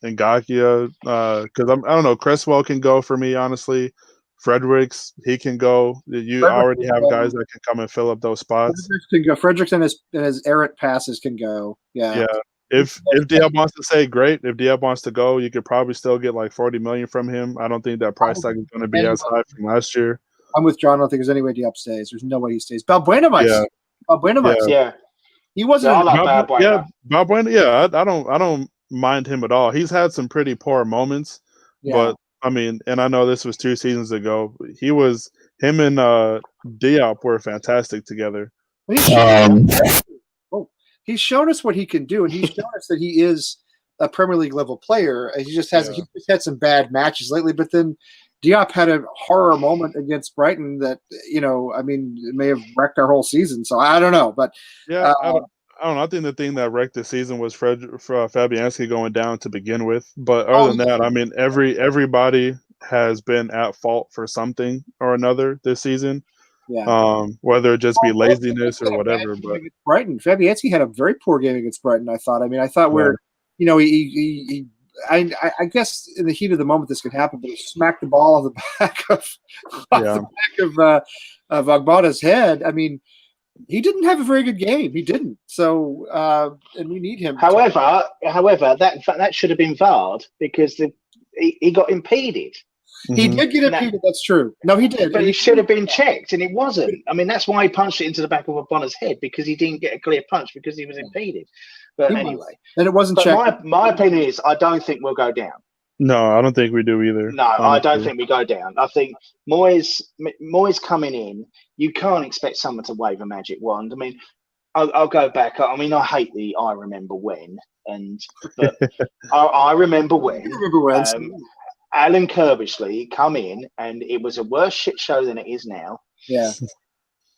and Ngakia, because I don't know, Cresswell can go for me, honestly. Fredericks, he can go. You already have guys that can come and fill up those spots. Fredericks can go. Fredericks and his errant passes can go. Yeah. If Diop wants to say, great. If Diop wants to go, you could probably still get like $40 million from him. I don't think that price tag is going to be as high from last year. I'm with John. I don't think there's any way Diop stays. There's no way he stays. Balbuena might. Yeah. He wasn't. Balbuena. Yeah, I don't mind him at all. He's had some pretty poor moments, but I mean, and I know this was 2 seasons ago. Him and Diop were fantastic together. He's shown us what he can do, and he's shown us that he is a Premier League level player. He just hasn't. He's just had some bad matches lately, but then Diop had a horror moment against Brighton that I mean, it may have wrecked our whole season. So I don't know, but I don't know. I think the thing that wrecked the season was Fabianski going down to begin with. But other than that, I mean, everybody has been at fault for something or another this season. Yeah. Whether it just be laziness or whatever. But Brighton, Fabianski had a very poor game against Brighton. I thought I guess in the heat of the moment this could happen, but he smacked the ball on the back of Ogbonna's head. I mean, he didn't have a very good game. He didn't. So, and we need him. However, that should have been VAR'd because he got impeded. He did get impeded. That's true. No, he did. But he should have been checked, and it wasn't. I mean, that's why he punched it into the back of O'Connor's head, because he didn't get a clear punch because he was impeded. But anyway, and it wasn't but checked. my opinion is, I don't think we'll go down. No, I don't think we do either. No, honestly. I don't think we go down. I think Moyes coming in, you can't expect someone to wave a magic wand. I mean, I'll go back. I mean, I hate the I remember when, but I remember when. Alan Kirbishley come in, and it was a worse shit show than it is now. Yeah.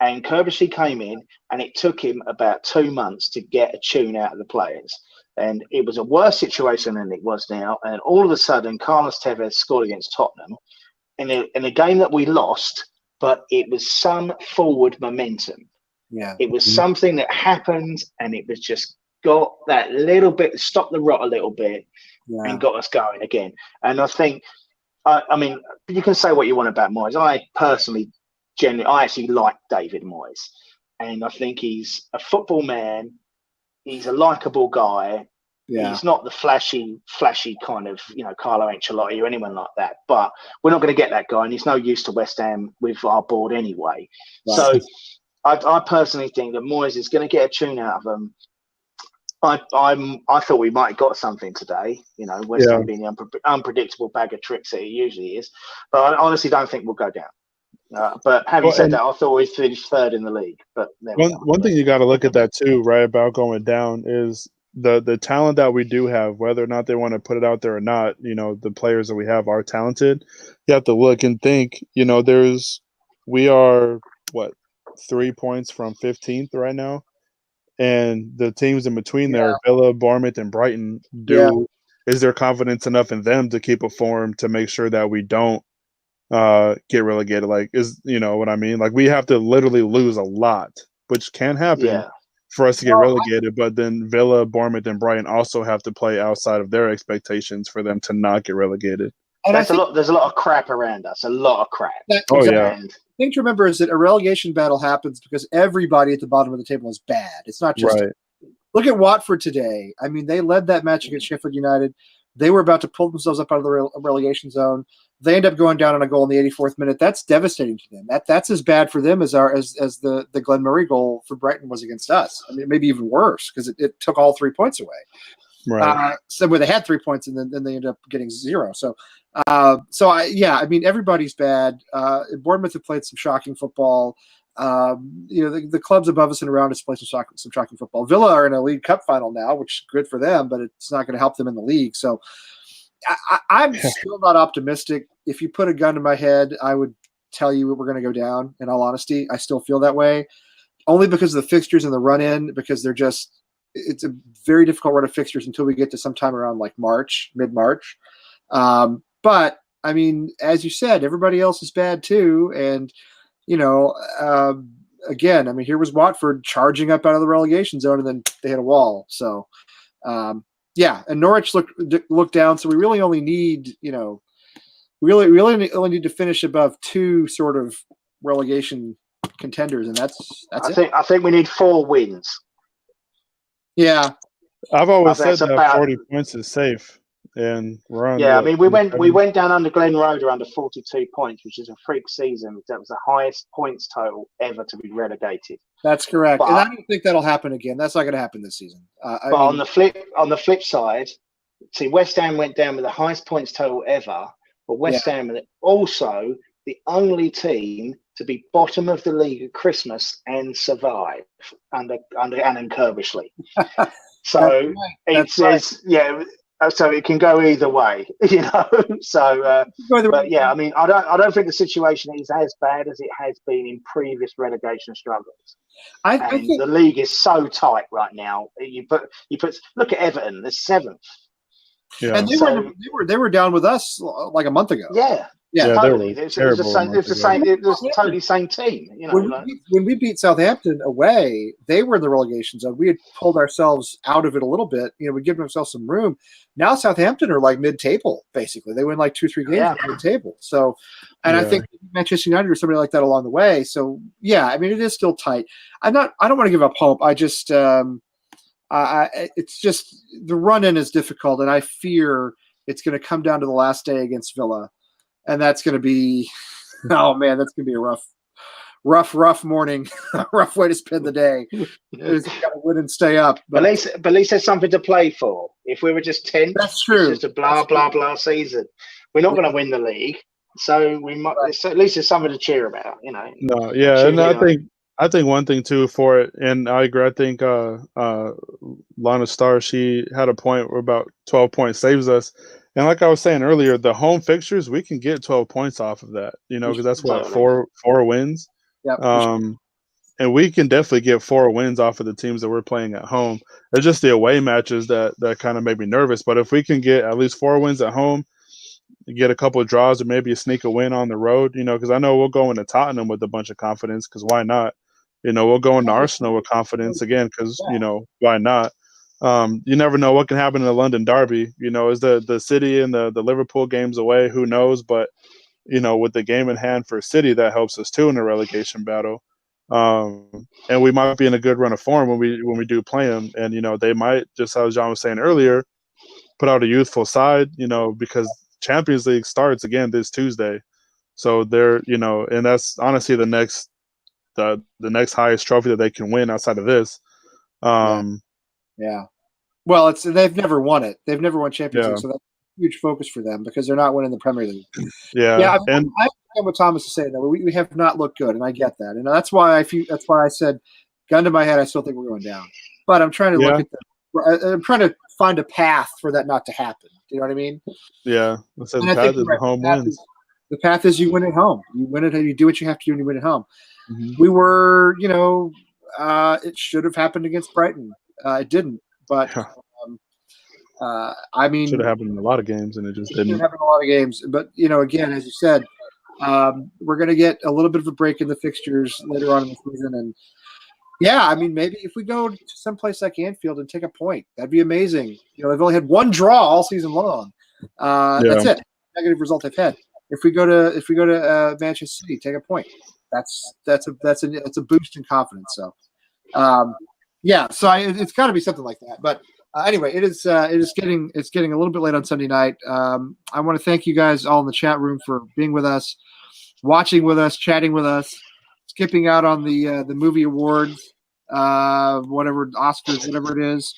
And Kirbishley came in, and it took him about 2 months to get a tune out of the players. And it was a worse situation than it was now. And all of a sudden, Carlos Tevez scored against Tottenham in a game that we lost, but it was some forward momentum. Yeah. It was something that happened, and it was just got that little bit, stopped the rot a little bit, and got us going again. And I think, I mean, you can say what you want about Moyes. I personally, I actually like David Moyes. And I think he's a football man. He's a likable guy. Yeah. He's not the flashy kind of, Carlo Ancelotti or anyone like that. But we're not going to get that guy, and he's no use to West Ham with our board anyway. Right. So I personally think that Moyes is going to get a tune out of him. I thought we might have got something today, West Ham being the unpredictable bag of tricks that it usually is. But I honestly don't think we'll go down. But having said that, I thought we finished third in the league. But one thing you got to look at that too, right, about going down is the talent that we do have, whether or not they want to put it out there or not. The players that we have are talented. You have to look and think. We are 3 points from 15th right now. And the teams in between there, Villa, Bournemouth, and Brighton, is there confidence enough in them to keep a form to make sure that we don't get relegated? You know what I mean? We have to literally lose a lot, which can happen for us to get relegated. But then Villa, Bournemouth, and Brighton also have to play outside of their expectations for them to not get relegated. And there's a lot of crap around us. A lot of crap. The thing to remember is that a relegation battle happens because everybody at the bottom of the table is bad. It's not just look at Watford today. I mean, they led that match against Sheffield United. They were about to pull themselves up out of the relegation zone. They end up going down on a goal in the 84th minute. That's devastating to them. That's as bad for them as the Glenn Murray goal for Brighton was against us. I mean, maybe even worse because it took all 3 points away. Right. So where they had 3 points and then they ended up getting 0. I mean, everybody's bad. Bournemouth have played some shocking football. The clubs above us and around us play some shocking football. Villa are in a League Cup final now, which is good for them, but it's not going to help them in the league. So I'm still not optimistic. If you put a gun to my head, I would tell you we're going to go down. In all honesty, I still feel that way, only because of the fixtures and the run-in. Because it's a very difficult run of fixtures until we get to sometime around mid-March. But I mean, as you said, everybody else is bad too. And, again, I mean, here was Watford charging up out of the relegation zone and then they hit a wall. So, and Norwich looked down. So we really only need, only need to finish above 2 sort of relegation contenders. And that's it. I think we need 4 wins. Yeah. I've always said that 40 points is safe. And we're on. Yeah, I mean, we went down under Glen Roeder under 42 points, which is a freak season. That was the highest points total ever to be relegated. That's correct, and I don't think that'll happen again. That's not going to happen this season. On the flip side, see, West Ham went down with the highest points total ever, but West Ham are also the only team to be bottom of the league at Christmas and survive under Alan Kirbishley. So it says, so it can go either way, So, but yeah, I mean, I don't think the situation is as bad as it has been in previous relegation struggles. I think the league is so tight right now. You put look at Everton, they're 7th. Yeah. And they were down with us like a month ago. Yeah, totally. It was totally the same team. When we beat Southampton away, they were in the relegation zone. We had pulled ourselves out of it a little bit. We given ourselves some room. Now Southampton are mid-table, basically. They win 2-3 games mid-table. So, I think Manchester United or somebody like that along the way. So, I mean, it is still tight. I don't want to give up hope. I just, it's just the run-in is difficult, and I fear it's going to come down to the last day against Villa. and that's going to be, oh man, that's going to be a rough morning, rough way to spend the day. It's got to win and stay up. But at least there's something to play for. If we were just 10th, that's true. It's just a blah season. We're not going to win the league, so we might. Right. At least there's something to cheer about, you know. No, yeah, and I think one thing too for it, and I agree. I think Lana Starr, she had a point where about 12 points saves us. And like I was saying earlier, the home fixtures, we can get 12 points off of that, you know, because that's what, four wins. Yep. And we can definitely get 4 wins off of the teams that we're playing at home. It's just the away matches that kind of make me nervous. But if we can get at least 4 wins at home, get a couple of draws, or maybe sneak a win on the road, you know, because I know we'll go into Tottenham with a bunch of confidence, because why not? You know, we'll go into Arsenal with confidence again, because, you know, why not? You never know what can happen in the London derby. You know, is the City and the Liverpool games away? Who knows? But, you know, with the game in hand for City, that helps us too in the relegation battle. And we might be in a good run of form when we do play them. And, you know, they might, just as John was saying earlier, put out a youthful side, you know, because Champions League starts again this Tuesday. So they're, you know, and that's honestly the next highest trophy that they can win outside of this. Yeah. Well, they've never won it. They've never won Champions League, so that's a huge focus for them because they're not winning the Premier League. Yeah. I get what Thomas is saying though. We have not looked good, and I get that, and that's why I said, gun to my head, I still think we're going down. But I'm trying to look at I'm trying to find a path for that not to happen. Do you know what I mean? Yeah. So the path is the home wins. The path is you win at home. You win it. You do what you have to do, and you win at home. Mm-hmm. We were, you know, it should have happened against Brighton. It didn't, but I mean, should have happened in a lot of games, and it just didn't. Should have happened in a lot of games, but you know, again, as you said, we're going to get a little bit of a break in the fixtures later on in the season, and yeah, I mean, maybe if we go to someplace like Anfield and take a point, that'd be amazing. You know, they've only had 1 draw all season long. That's it. Negative result they've had. If we go to Manchester City, take a point. That's a boost in confidence. So, it's got to be something like that. But anyway, it's getting a little bit late on Sunday night. I want to thank you guys all in the chat room for being with us, watching with us, chatting with us, skipping out on the movie awards, whatever Oscars, whatever it is,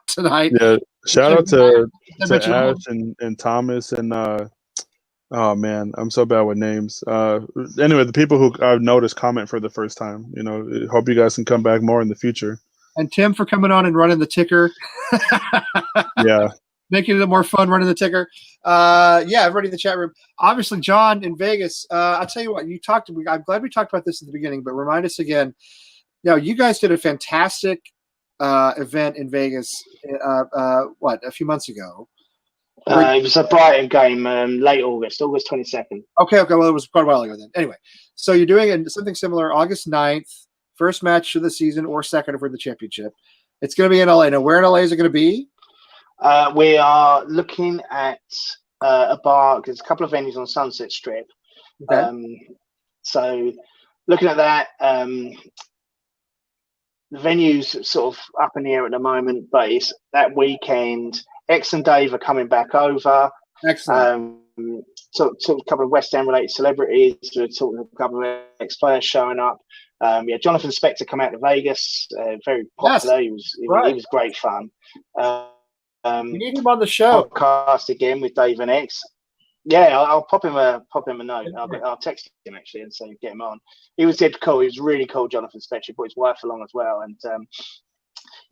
tonight. Yeah, shout out to Ash and Thomas and oh man, I'm so bad with names. Anyway, the people who I've noticed comment for the first time, you know, hope you guys can come back more in the future. And Tim for coming on and running the ticker. Yeah. Making it more fun running the ticker. Everybody in the chat room. Obviously, John in Vegas. I'll tell you what, I'm glad we talked about this at the beginning, but remind us again. Now, you guys did a fantastic event in Vegas, a few months ago? It was a Brighton game, late August 22nd. Okay. Well, it was quite a while ago then. Anyway, so you're doing something similar August 9th, first match of the season or second for the championship. It's going to be in LA. Now, where in LA is it going to be? We are looking at a bar. There's a couple of venues on Sunset Strip. Okay. So looking at that, the venue's sort of up in the air at the moment, but it's that weekend. X and Dave are coming back over. Excellent. Talked to a couple of West Ham related celebrities. We're talking to a couple of ex-players showing up. Jonathan Spector come out to Vegas. Very popular. Yes. He was great fun. We need him on the show. Podcast again with Dave and X. Yeah, I'll pop him a note. I'll text him actually and say get him on. He was dead cool. He was really cool, Jonathan Spector. He brought his wife along as well, and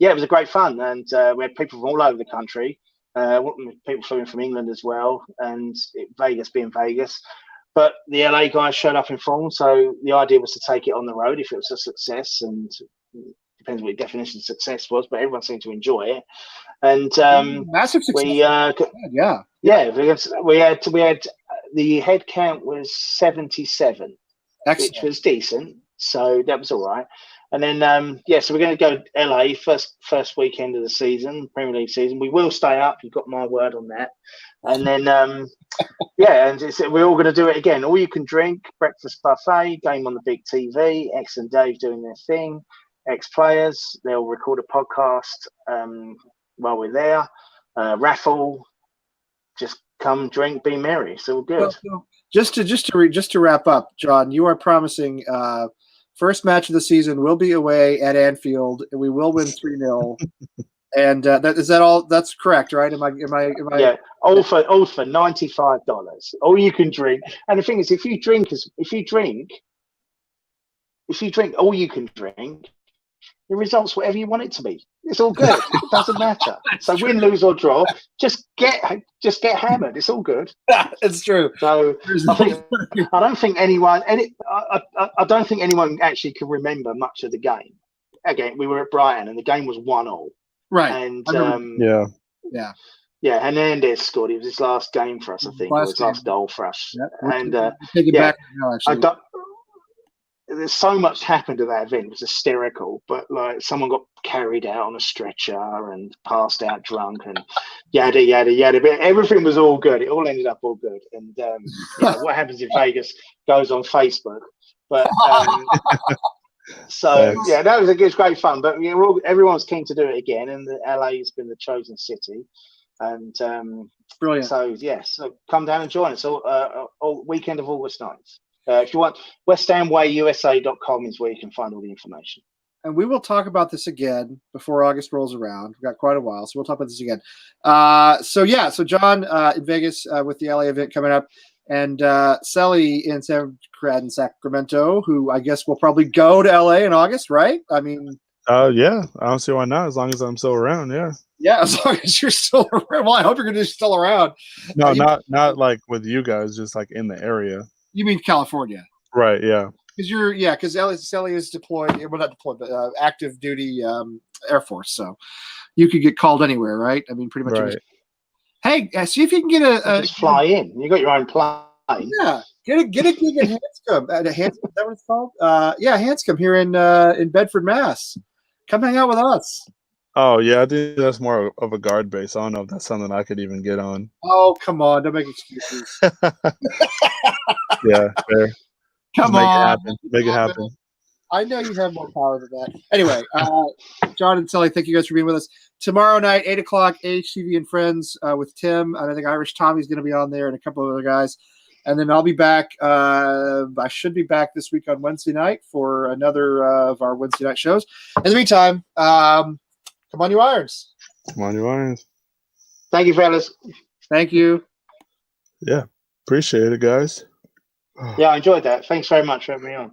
it was a great fun. And we had people from all over the country. People flew in from England as well, and Vegas being Vegas. But the LA guys showed up in form, so the idea was to take it on the road if it was a success, and depends what your definition of success was, but everyone seemed to enjoy it. And massive success. We had the head count was 77, excellent, which was decent, so that was all right. And then so we're going to go LA first weekend of the season, Premier League season. We will stay up. You've got my word on that. And then and we're all going to do it again. All you can drink, breakfast buffet, game on the big TV. X and Dave doing their thing. Ex-players, they'll record a podcast while we're there. Raffle, just come drink, be merry. It's all good. So just to wrap up, John, you are promising first match of the season will be away at Anfield, and we will win 3-0. And is that all? That's correct, right? Am I? Yeah, all for $95. All you can drink. And the thing is, if you drink, all you can drink, the result's whatever you want it to be. It's all good. It doesn't matter. So true. win, lose or draw, just get hammered. It's all good. It's true. So I don't think anyone actually can remember much of the game. Again, we were at Brighton and the game was 1-1. Right. And yeah, Hernandez scored. It was his last game for us, I think, or his last goal for us. Yep. And take it back now, actually. There's so much happened at that event. It was hysterical, but like someone got carried out on a stretcher and passed out drunk and yada yada yada. But everything was all good. It all ended up all good. And what happens in Vegas goes on Facebook. But that was great fun. But everyone's keen to do it again, and the LA has been the chosen city. And brilliant. So come down and join us all weekend of August 9th. If you want, westhamwayusa.com is where you can find all the information. And we will talk about this again before August rolls around. We've got quite a while, so we'll talk about this again. So John in Vegas with the LA event coming up, and Selly in Sacramento, who I guess will probably go to LA in August, right? I mean, yeah, I don't see why not. As long as I'm still around, yeah. Yeah, as long as you're still around. Well, I hope you're still around. No, not like with you guys, just like in the area. You mean California? Right, yeah. Because Selly is deployed, well, not deployed, but active duty Air Force. So you could get called anywhere, right? I mean, pretty much. Right. Hey, see if you can get just fly in. You got your own plane. Yeah, get a gig at Hanscom. Is that what it's called? Hanscom here in Bedford, Mass. Come hang out with us. Oh yeah, I think that's more of a guard base. I don't know if that's something I could even get on. Oh come on, don't make excuses. Yeah, fair. Come on, make it happen. I know you have more power than that. Anyway, John and Sally, thank you guys for being with us. Tomorrow night, 8:00, HTV and Friends with Tim. And I think Irish Tommy's going to be on there and a couple of other guys. And then I'll be back. I should be back this week on Wednesday night for another of our Wednesday night shows. In the meantime, come on, you Irons. Come on, you Irons. Thank you, fellas. Thank you. Yeah, appreciate it, guys. Yeah, I enjoyed that. Thanks very much for having me on.